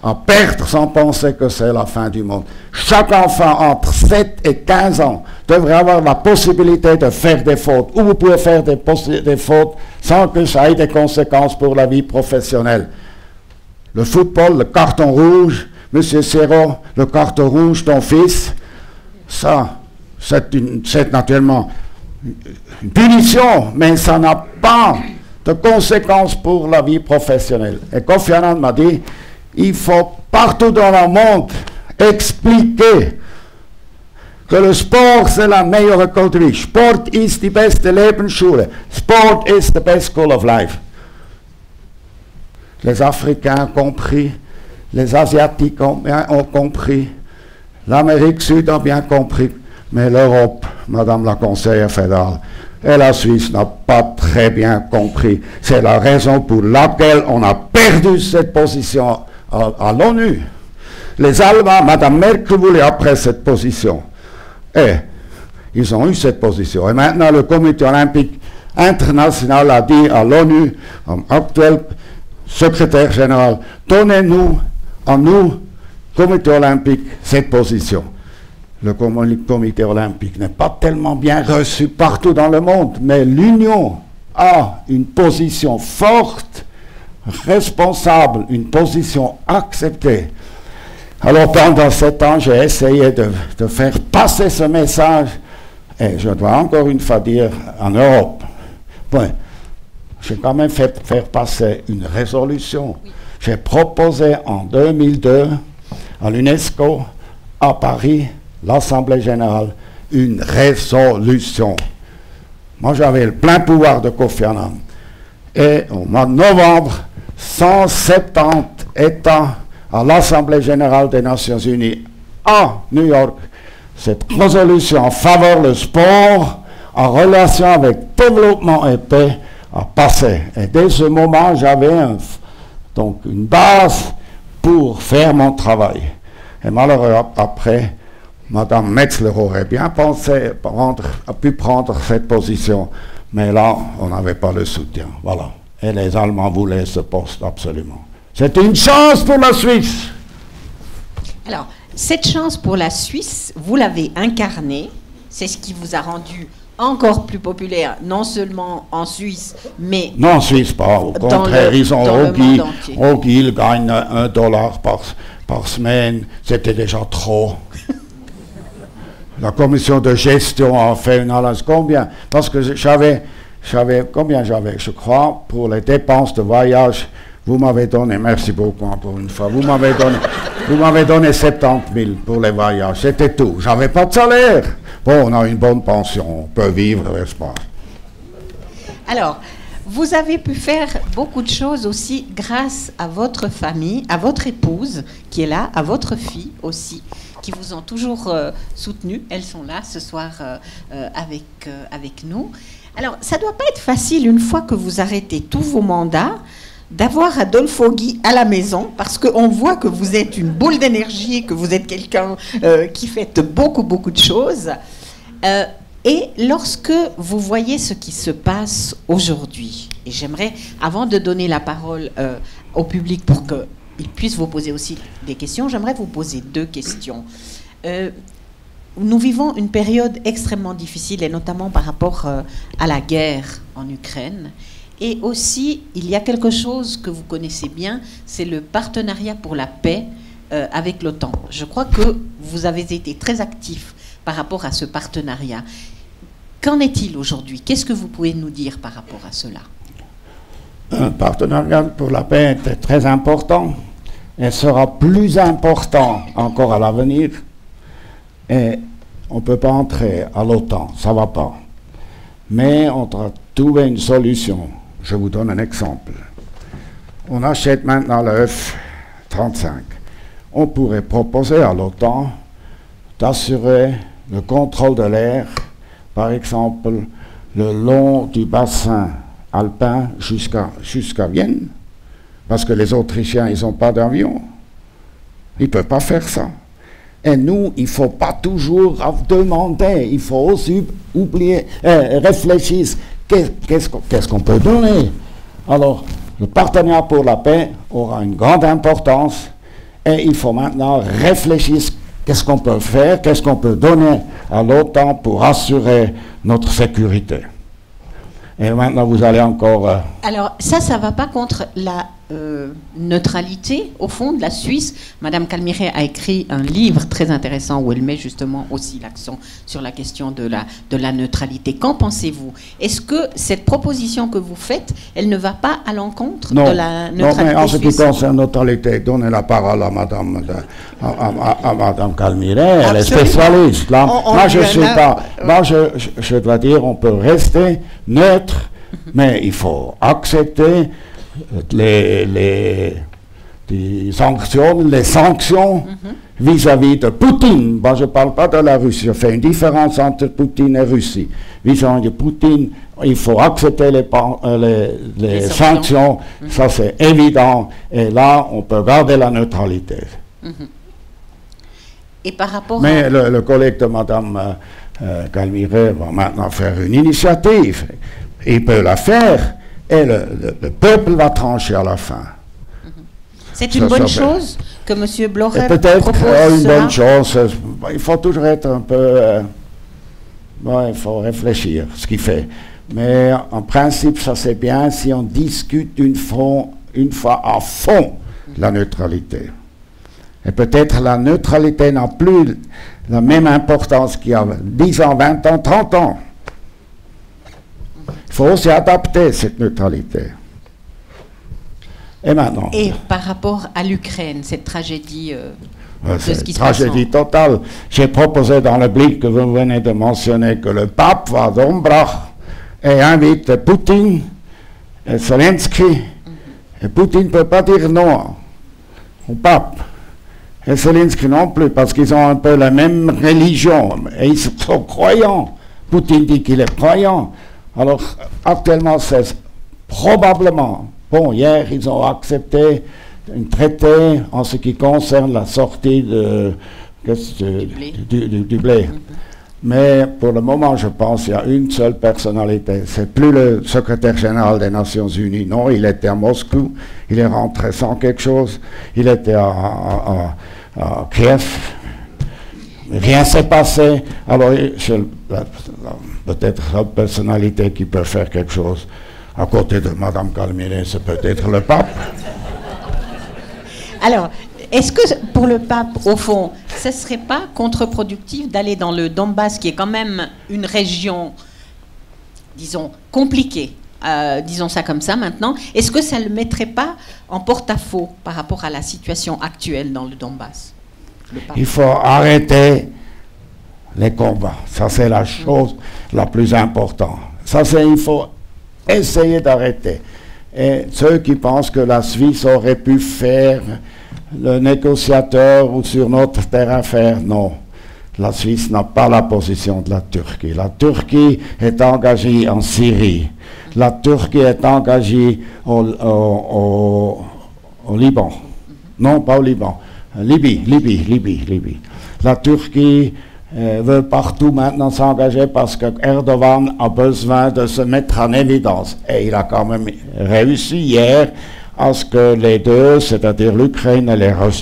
à perdre sans penser que c'est la fin du monde. Chaque enfant entre 7 et 15 ans devrait avoir la possibilité de faire des fautes. Ou vous pouvez faire des fautes sans que ça ait des conséquences pour la vie professionnelle. Le football, le carton rouge, Monsieur Serrault, le carton rouge, ton fils, ça, c'est naturellement une punition, mais ça n'a pas de conséquences pour la vie professionnelle. Et Kofi Annan m'a dit, il faut partout dans le monde expliquer que le sport, c'est la meilleure école de vie. Sport ist die beste Lebensschule. Sport is the best school of life. Les Africains ont compris, les Asiatiques ont compris, l'Amérique du Sud a bien compris, mais l'Europe, Madame la conseillère fédérale, et la Suisse n'a pas très bien compris. C'est la raison pour laquelle on a perdu cette position à l'ONU. Les Allemands, Madame Merkel voulait après cette position. Et ils ont eu cette position. Et maintenant, le comité olympique international a dit à l'ONU, actuel secrétaire général, donnez-nous, à nous, comité olympique, cette position. Le comité olympique n'est pas tellement bien reçu partout dans le monde, mais l'Union a une position forte, responsable, une position acceptée. Alors pendant 7 ans, j'ai essayé de faire passer ce message, et je dois encore une fois dire, en Europe, bon, j'ai quand même fait faire passer une résolution. Oui. J'ai proposé en 2002 à l'UNESCO, à Paris, l'Assemblée générale, une résolution. Moi, j'avais le plein pouvoir de Kofi Annan. Et au mois de novembre, 170 États à l'Assemblée générale des Nations unies à New York, cette résolution en faveur du sport en relation avec développement et paix a passé. Et dès ce moment, j'avais donc une base pour faire mon travail. Et malheureusement, après, Madame Metzler aurait bien pensé a pu prendre cette position, mais là, on n'avait pas le soutien. Voilà. Et les Allemands voulaient ce poste absolument. C'est une chance pour la Suisse. Alors, cette chance pour la Suisse, vous l'avez incarnée. C'est ce qui vous a rendu encore plus populaire, non seulement en Suisse, mais... Non, en Suisse pas. Au contraire, ils ont Rogi, il gagne $1 par semaine. C'était déjà trop. La commission de gestion a fait une analyse. Combien? Parce que combien j'avais, je crois, pour les dépenses de voyage. Vous m'avez donné, merci beaucoup encore une fois, vous m'avez donné 70 000 pour les voyages, c'était tout. J'avais pas de salaire. Bon, on a une bonne pension, on peut vivre, n'est-ce pas? Alors, vous avez pu faire beaucoup de choses aussi grâce à votre famille, à votre épouse qui est là, à votre fille aussi, qui vous ont toujours soutenu. Elles sont là ce soir avec nous. Alors, ça ne doit pas être facile une fois que vous arrêtez tous vos mandats d'avoir Adolfo Guy à la maison, parce qu'on voit que vous êtes une boule d'énergie, que vous êtes quelqu'un qui fait beaucoup de choses. Et lorsque vous voyez ce qui se passe aujourd'hui, et j'aimerais, avant de donner la parole au public pour qu'il puisse vous poser aussi des questions, j'aimerais vous poser 2 questions. Nous vivons une période extrêmement difficile, et notamment par rapport à la guerre en Ukraine. Et aussi, il y a quelque chose que vous connaissez bien, c'est le partenariat pour la paix avec l'OTAN. Je crois que vous avez été très actif par rapport à ce partenariat. Qu'en est-il aujourd'hui? Qu'est-ce que vous pouvez nous dire par rapport à cela? Un partenariat pour la paix était très important et sera plus important encore à l'avenir. Et on ne peut pas entrer à l'OTAN, ça ne va pas. Mais on doit trouver une solution. Je vous donne un exemple. On achète maintenant le F-35. On pourrait proposer à l'OTAN d'assurer le contrôle de l'air, par exemple, le long du bassin alpin jusqu'à Vienne, parce que les Autrichiens, ils n'ont pas d'avion. Ils ne peuvent pas faire ça. Et nous, il ne faut pas toujours demander, il faut aussi réfléchir, qu'est-ce qu'on peut donner. Alors, le partenariat pour la paix aura une grande importance, et il faut maintenant réfléchir, qu'est-ce qu'on peut faire, qu'est-ce qu'on peut donner à l'OTAN pour assurer notre sécurité. Et maintenant, vous allez encore... Alors, ça ne va pas contre la neutralité, au fond, de la Suisse. Madame Calmiret a écrit un livre très intéressant où elle met justement aussi l'accent sur la question de la neutralité. Qu'en pensez-vous? Est-ce que cette proposition que vous faites, elle ne va pas à l'encontre de la neutralité? Non, mais en ce qui concerne la neutralité, donnez la parole à Madame, Madame Calmiret, elle est spécialiste. Là. Moi, je ne suis pas... Moi, je dois dire, on peut rester neutre, mais il faut accepter les sanctions vis-à-vis de Poutine. Moi, je ne parle pas de la Russie. Je fais une différence entre Poutine et Russie. Vis-à-vis de Poutine, il faut accepter les sanctions. Ça, c'est évident. Et là, on peut garder la neutralité. Et par rapport Mais le collègue de Mme Calmiret va maintenant faire une initiative. Il peut la faire. Et le peuple va trancher à la fin. C'est une bonne chose que M. Blocher peut-être propose une bonne chose. Il faut toujours être un peu... il faut réfléchir ce qu'il fait. Mais en principe, ça c'est bien si on discute une fois à fond la neutralité. Et peut-être la neutralité n'a plus la même importance qu'il y a 10 ans, 20 ans, 30 ans. Il faut aussi adapter cette neutralité. Et maintenant... Et par rapport à l'Ukraine, cette tragédie de ce qui se passe... Tragédie totale. J'ai proposé dans le Blick que vous venez de mentionner que le pape va à Dombrach et invite Poutine et Zelensky. Et Poutine ne peut pas dire non au pape. Et Zelensky non plus, parce qu'ils ont un peu la même religion. Et ils sont croyants. Poutine dit qu'il est croyant. Alors, actuellement, c'est probablement... Bon, hier, ils ont accepté un traité en ce qui concerne la sortie du blé. Mais pour le moment, je pense qu'il y a une seule personnalité. C'est plus le secrétaire général des Nations Unies. Non, il était à Moscou. Il est rentré sans quelque chose. Il était à Kiev. Rien ne s'est passé. Alors, peut-être la personnalité qui peut faire quelque chose à côté de Mme Calmiret, c'est peut-être le pape. Alors, est-ce que pour le pape, au fond, ce ne serait pas contre-productif d'aller dans le Donbass, qui est quand même une région, disons, compliquée, disons ça comme ça maintenant? Est-ce que ça ne le mettrait pas en porte-à-faux par rapport à la situation actuelle dans le Donbass? Il faut arrêter les combats. Ça, c'est la chose la plus importante. Ça, il faut essayer d'arrêter. Et ceux qui pensent que la Suisse aurait pu faire le négociateur ou sur notre terrain faire, non. La Suisse n'a pas la position de la Turquie. La Turquie est engagée en Syrie. La Turquie est engagée au Liban. Non, pas au Liban. Libye. La Turquie veut partout maintenant s'engager parce que Erdogan a besoin de se mettre en évidence. Et il a quand même réussi hier à ce que les deux, c'est-à-dire l'Ukraine et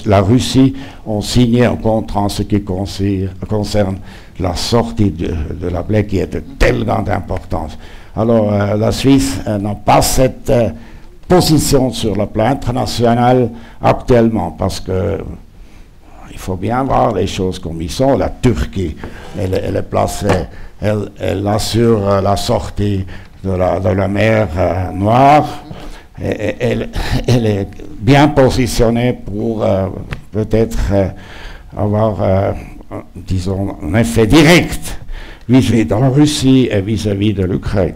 la Russie, ont signé un contrat en ce qui concerne la sortie de la blé qui est de telle grande importance. Alors la Suisse n'a pas cette position sur le plan international actuellement parce que il faut bien voir les choses comme ils sont. La Turquie, elle est placée, elle assure la sortie de la mer Noire. Et elle est bien positionnée pour peut-être avoir, disons, un effet direct vis-à-vis de la Russie et vis-à-vis de l'Ukraine.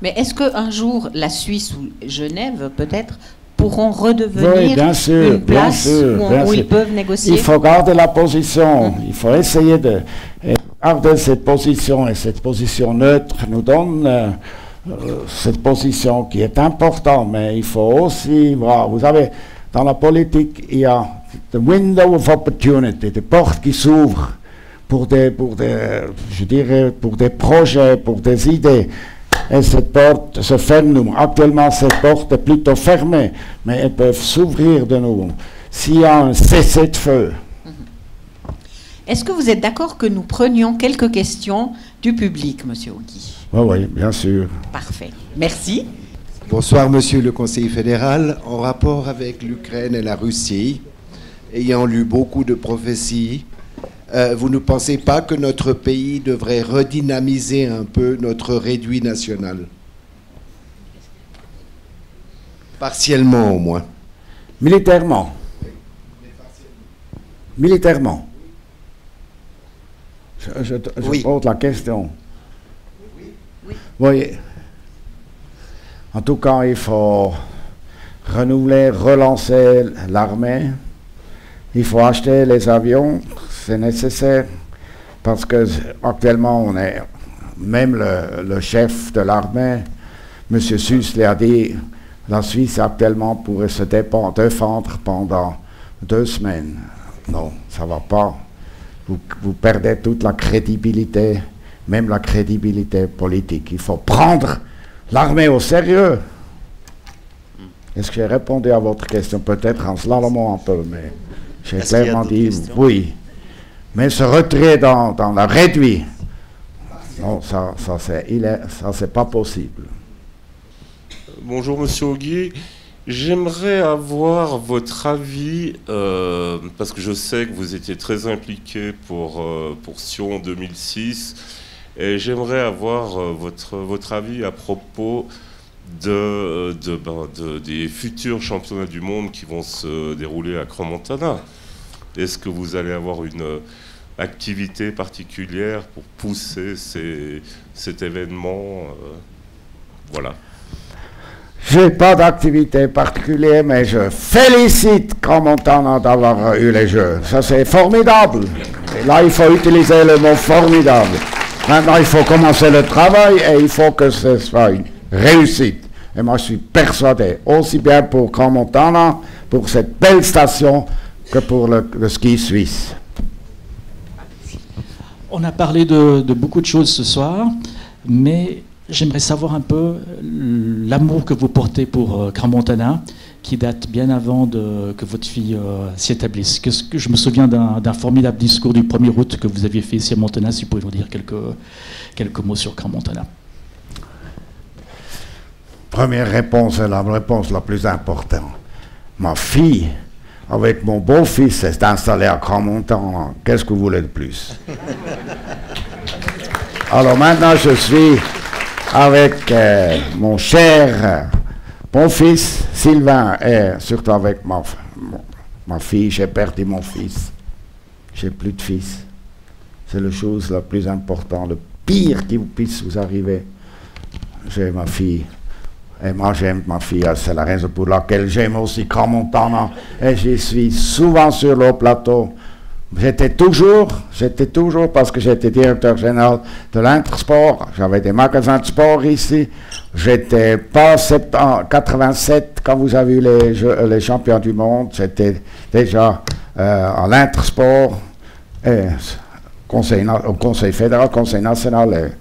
Mais est-ce qu'un jour, la Suisse ou Genève, peut-être, pourront redevenir bien sûr, une place où ils peuvent négocier? Il faut garder la position, il faut essayer de garder cette position, et cette position neutre nous donne cette position qui est importante, mais il faut aussi voir, vous savez, dans la politique, il y a the window of opportunity, des portes qui s'ouvrent pour des projets, pour des idées. Et cette porte se ferme. Actuellement, cette porte est plutôt fermée, mais elles peuvent s'ouvrir de nouveau. S'il y a un cessez-le-feu. Est-ce que vous êtes d'accord que nous prenions quelques questions du public, Monsieur Ogi? Oui, bien sûr. Parfait. Merci. Bonsoir, Monsieur le Conseiller fédéral. En rapport avec l'Ukraine et la Russie, ayant lu beaucoup de prophéties, vous ne pensez pas que notre pays devrait redynamiser un peu notre réduit national? Partiellement au moins. Militairement. Militairement. Je pose la question. Oui. En tout cas, il faut renouveler, relancer l'armée. Il faut acheter les avions, c'est nécessaire, parce que actuellement, on est, même le chef de l'armée, M. Susse, a dit, la Suisse actuellement pourrait se défendre pendant 2 semaines. Non, ça ne va pas. Vous perdez toute la crédibilité, même la crédibilité politique. Il faut prendre l'armée au sérieux. Est-ce que j'ai répondu à votre question? Peut-être en slalomant un peu, mais j'ai clairement dit oui. Mais ce retrait dans la réduit, non, ça c'est pas possible. Bonjour Monsieur Ogi. J'aimerais avoir votre avis, parce que je sais que vous étiez très impliqué pour Sion 2006, et j'aimerais avoir votre avis à propos des futurs championnats du monde qui vont se dérouler à Crans-Montana. Est-ce que vous allez avoir une activité particulière pour pousser cet événement voilà. Je n'ai pas d'activité particulière, mais je félicite Crans-Montana d'avoir eu les Jeux. Ça, c'est formidable. Et là, il faut utiliser le mot formidable. Maintenant, il faut commencer le travail et il faut que ce soit une réussite. Et moi, je suis persuadé, aussi bien pour Crans-Montana, pour cette belle station, que pour le ski suisse. On a parlé de beaucoup de choses ce soir, mais j'aimerais savoir un peu l'amour que vous portez pour Crans-Montana, qui date bien avant que votre fille s'y établisse. Je me souviens d'un formidable discours du 1er août que vous aviez fait ici à Montana, si vous pouvez nous dire quelques mots sur Crans-Montana. Première réponse, la réponse la plus importante. Ma fille, avec mon beau-fils, s'est installée à Crans-Montana. Qu'est-ce que vous voulez de plus? Alors maintenant, je suis avec mon cher mon fils Sylvain et surtout avec ma fille. J'ai perdu mon fils. J'ai plus de fils. C'est la chose la plus importante, le pire qui puisse vous arriver. J'ai ma fille. Et moi j'aime ma fille. C'est la raison pour laquelle j'aime aussi Crans-Montana. Et je suis souvent sur le plateau. J'étais toujours, parce que j'étais directeur général de l'Intersport, j'avais des magasins de sport ici, j'étais pas en 87 quand vous avez eu les champions du monde, j'étais déjà à l'Intersport, et au Conseil fédéral, Conseil national est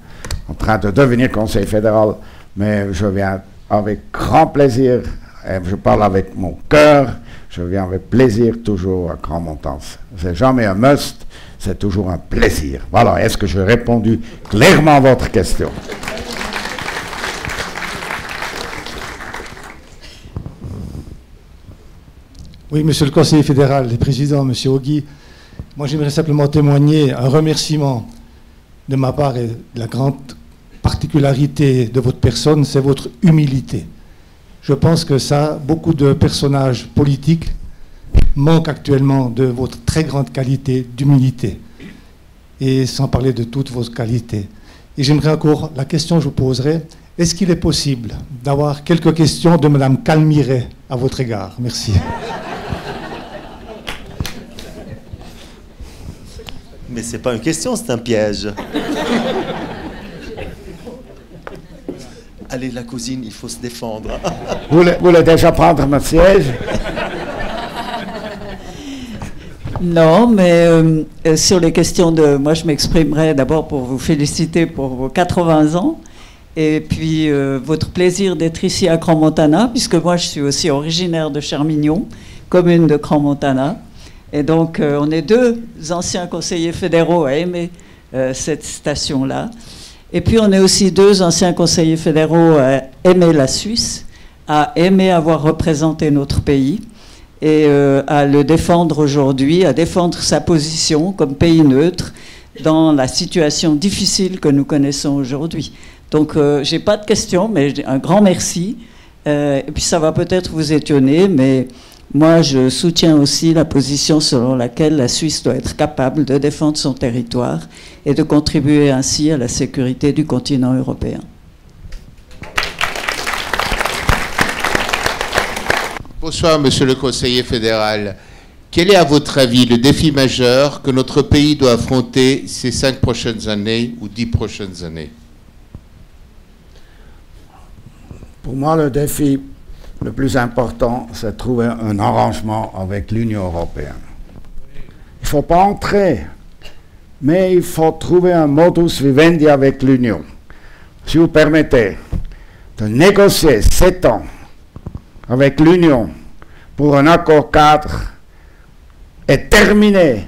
en train de devenir Conseil fédéral, mais je viens avec grand plaisir, et je parle avec mon cœur, je viens avec plaisir toujours à Grand-Montagne. C'est jamais un must, c'est toujours un plaisir. Voilà, est-ce que j'ai répondu clairement à votre question? Oui, monsieur le conseiller fédéral et président, monsieur Ogui, moi j'aimerais simplement témoigner un remerciement de ma part, et la grande particularité de votre personne, c'est votre humilité. Je pense que ça, beaucoup de personnages politiques manquent actuellement de votre très grande qualité d'humilité, et sans parler de toutes vos qualités. Et j'aimerais encore, la question que je vous poserai, est-ce qu'il est possible d'avoir quelques questions de madame Calmiret à votre égard? Merci. Mais c'est pas une question, c'est un piège. Allez, la cousine, il faut se défendre. Vous voulez déjà prendre mon siège? Non, mais sur les questions de... Moi, je m'exprimerai d'abord pour vous féliciter pour vos 80 ans et puis votre plaisir d'être ici à Crans-Montana, puisque moi, je suis aussi originaire de Chermignon, commune de Crans-Montana. Et donc, on est deux anciens conseillers fédéraux à aimer cette station-là. Et puis, on est aussi deux anciens conseillers fédéraux à aimer la Suisse, à aimer avoir représenté notre pays et à le défendre aujourd'hui, à défendre sa position comme pays neutre dans la situation difficile que nous connaissons aujourd'hui. Donc, je n'ai pas de questions, mais un grand merci. Et puis, ça va peut-être vous étonner, mais... Moi, je soutiens aussi la position selon laquelle la Suisse doit être capable de défendre son territoire et de contribuer ainsi à la sécurité du continent européen. Bonsoir, monsieur le conseiller fédéral. Quel est, à votre avis, le défi majeur que notre pays doit affronter ces 5 prochaines années ou 10 prochaines années? Pour moi, le défi le plus important, c'est de trouver un arrangement avec l'Union européenne. Il ne faut pas entrer, mais il faut trouver un modus vivendi avec l'Union. Si vous permettez de négocier 7 ans avec l'Union pour un accord cadre et terminer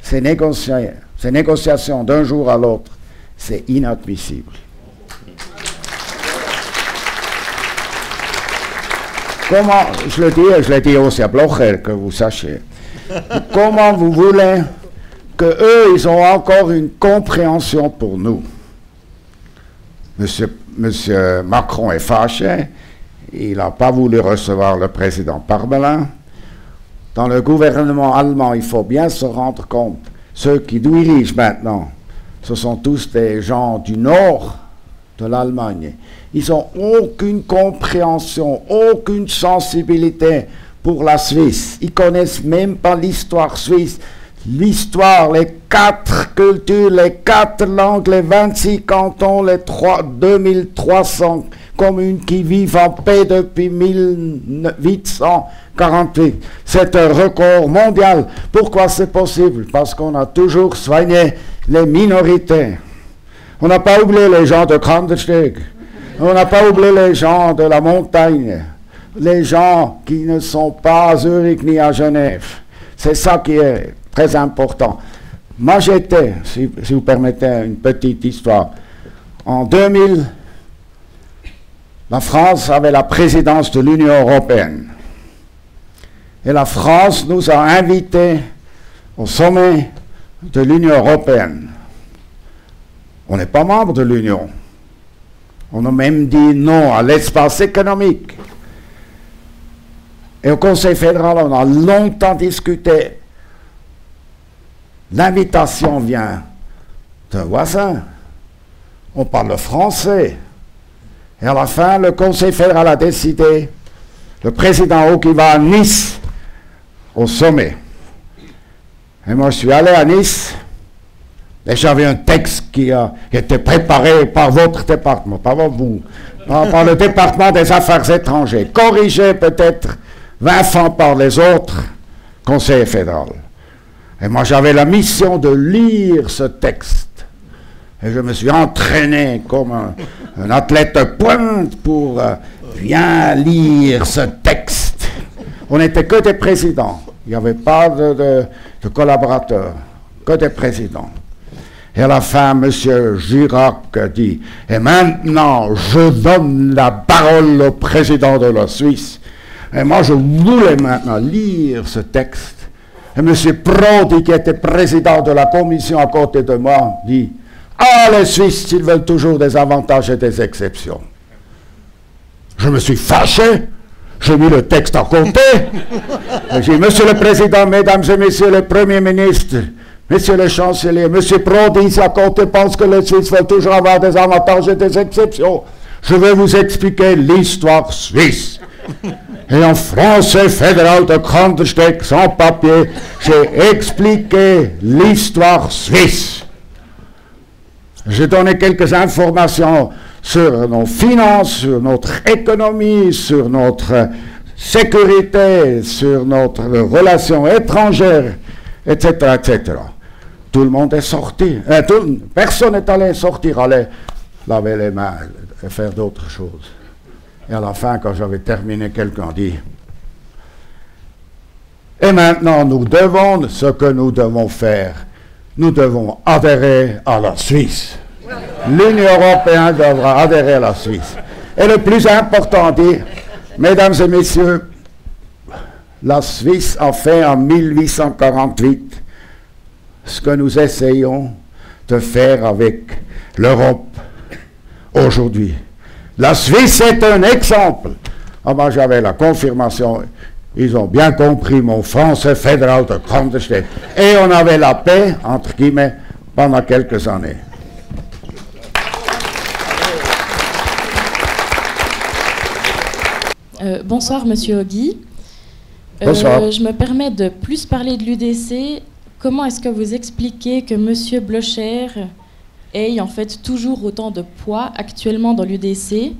ces négociations d'un jour à l'autre, c'est inadmissible. Comment, je le dis aussi à Blocher, que vous sachiez, comment vous voulez qu'eux, ils ont encore une compréhension pour nous? Monsieur Macron est fâché, il n'a pas voulu recevoir le président Parmelin. Dans le gouvernement allemand, il faut bien se rendre compte, ceux qui dirigent maintenant, ce sont tous des gens du nord de l'Allemagne. Ils n'ont aucune compréhension, aucune sensibilité pour la Suisse. Ils ne connaissent même pas l'histoire suisse. L'histoire, les 4 cultures, les 4 langues, les 26 cantons, les 2300 communes qui vivent en paix depuis 1848. C'est un record mondial. Pourquoi c'est possible? Parce qu'on a toujours soigné les minorités. On n'a pas oublié les gens de Krandersteg. On n'a pas oublié les gens de la montagne. Les gens qui ne sont pas à Zurich ni à Genève. C'est ça qui est très important. Moi, j'étais, si vous permettez une petite histoire, en 2000, la France avait la présidence de l'Union européenne. Et la France nous a invités au sommet de l'Union européenne. On n'est pas membre de l'Union. On a même dit non à l'espace économique. Et au Conseil fédéral, on a longtemps discuté. L'invitation vient d'un voisin. On parle français. Et à la fin, le Conseil fédéral a décidé, le président Ogui va à Nice, au sommet. Et moi, je suis allé à Nice. Et j'avais un texte qui était préparé par votre département, pas vous, par le département des affaires étrangères, corrigé peut-être 20 fois par les autres conseillers fédéraux. Et moi, j'avais la mission de lire ce texte. Et je me suis entraîné comme un athlète de pointe pour bien lire ce texte. On n'était que des présidents. Il n'y avait pas de collaborateurs, que des présidents. Et à la fin, M. Chirac dit « Et maintenant, je donne la parole au président de la Suisse. » Et moi, je voulais maintenant lire ce texte. Et M. Prodi, qui était président de la commission à côté de moi, dit « Ah, les Suisses, ils veulent toujours des avantages et des exceptions. » Je me suis fâché. J'ai mis le texte à côté. J'ai dit, Monsieur le Président, Mesdames et Messieurs les Premiers ministres, Messieurs les Chanceliers, Monsieur Prodi, ici à côté, pense que les Suisses veulent toujours avoir des avantages et des exceptions. Je vais vous expliquer l'histoire suisse. Et en français fédéral de Kandersteg, sans papier, j'ai expliqué l'histoire suisse. J'ai donné quelques informations sur nos finances, sur notre économie, sur notre sécurité, sur notre relation étrangère, etc., etc. Tout le monde est sorti. Personne n'est allé sortir, aller laver les mains et faire d'autres choses. Et à la fin, quand j'avais terminé, quelqu'un dit « Et maintenant, nous devons ce que nous devons faire. Nous devons adhérer à la Suisse. » L'Union européenne devra adhérer à la Suisse. Et le plus important dit, mesdames et messieurs, la Suisse a fait en 1848 ce que nous essayons de faire avec l'Europe aujourd'hui. La Suisse est un exemple. Ah ben, j'avais la confirmation, ils ont bien compris mon français fédéral de Kandersteg. Et on avait la paix, entre guillemets, pendant quelques années. Bonsoir, Monsieur Ogui. Bonsoir. Je me permets de plus parler de l'UDC. Comment est-ce que vous expliquez que Monsieur Blocher ait en fait toujours autant de poids actuellement dans l'UDC?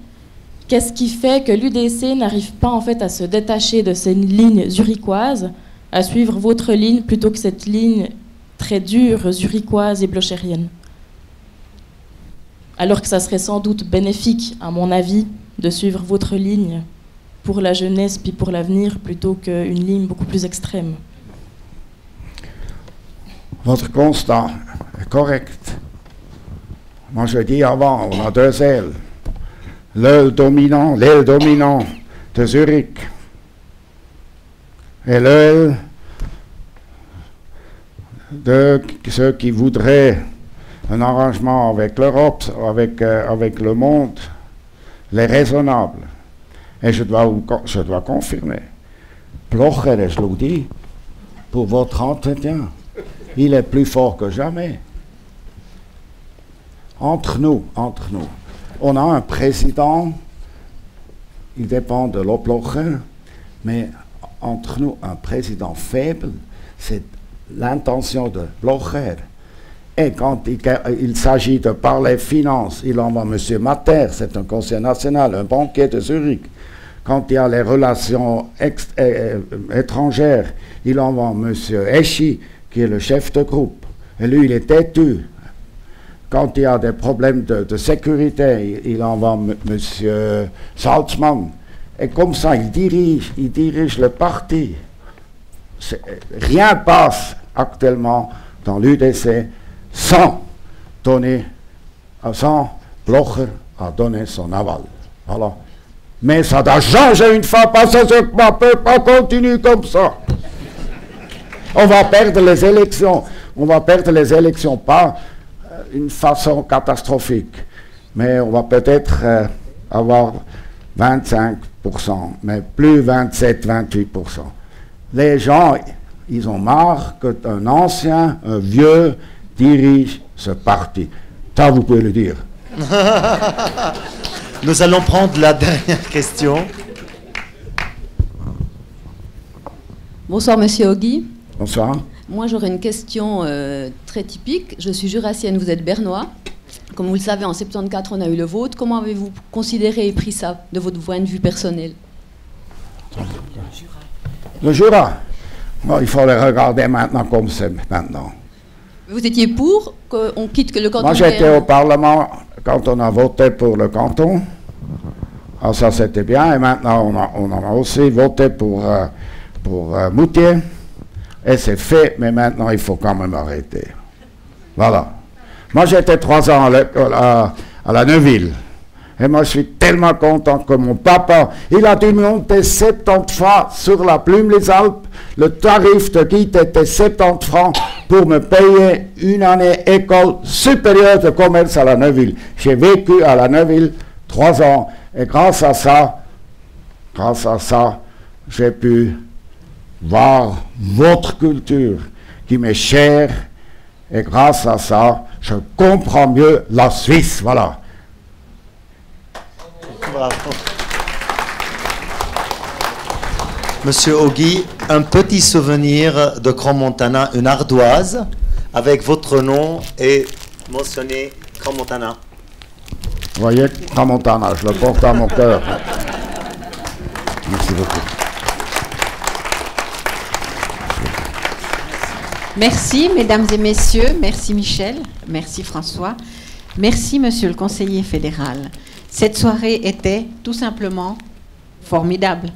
Qu'est-ce qui fait que l'UDC n'arrive pas en fait à se détacher de ces lignes zurichoises, à suivre votre ligne plutôt que cette ligne très dure zurichoise et blochérienne? Alors que ça serait sans doute bénéfique, à mon avis, de suivre votre ligne pour la jeunesse puis pour l'avenir plutôt qu'une ligne beaucoup plus extrême. Votre constat est correct. Moi je dis avant, on a deux ailes. L'aile dominante de Zurich et l'aile de ceux qui voudraient un arrangement avec l'Europe, avec le monde, les raisonnables. Et je dois confirmer, Blocher, et je le dis, pour votre entretien, il est plus fort que jamais. Entre nous, on a un président, il dépend de Blocher, mais entre nous, un président faible, c'est l'intention de Blocher. Et quand il s'agit de parler finances, il envoie M. Matter, c'est un conseiller national, un banquier de Zurich. Quand il y a les relations étrangères, il envoie M. Eschi, qui est le chef de groupe. Et lui, il est têtu. Quand il y a des problèmes de sécurité, il envoie M. Salzmann. Et comme ça, il dirige le parti. Rien passe actuellement dans l'UDC sans Blocher à donner son aval. Voilà. Mais ça doit changer une fois, parce que ça ne peut pas continuer comme ça. On va perdre les élections. On va perdre les élections, pas d'une façon catastrophique, mais on va peut-être avoir 25%, mais plus 27-28%. Les gens, ils ont marre qu'un ancien, un vieux, dirige ce parti. Ça, vous pouvez le dire. Nous allons prendre la dernière question. Bonsoir, Monsieur Ogui. Bonsoir. Moi, j'aurais une question très typique. Je suis jurassienne, vous êtes bernois. Comme vous le savez, en 74, on a eu le vote. Comment avez-vous considéré et pris ça, de votre point de vue personnel? Le Jura. Bon, il faut les regarder maintenant comme c'est maintenant. Vous étiez pour qu'on quitte le canton? Moi, j'étais au Parlement quand on a voté pour le canton. Alors ça, c'était bien. Et maintenant, on a aussi voté pour Moutier. Et c'est fait, mais maintenant, il faut quand même arrêter. Voilà. Moi, j'étais 3 ans à la Neuville. Et moi, je suis tellement content que mon papa, il a dû monter 70 francs sur la Plume les Alpes. Le tarif de quitte était 70 francs pour me payer une année école supérieure de commerce à la Neuville. J'ai vécu à la Neuville 3 ans. Et grâce à ça, j'ai pu voir votre culture qui m'est chère. Et grâce à ça, je comprends mieux la Suisse. Voilà. Bravo. Monsieur Ogui, un petit souvenir de Crans-Montana, une ardoise, avec votre nom et mentionné Crans-Montana. Vous voyez, Crans-Montana, je le porte à mon cœur. Merci beaucoup. Merci, mesdames et messieurs. Merci, Michel. Merci, François. Merci, monsieur le conseiller fédéral. Cette soirée était tout simplement formidable.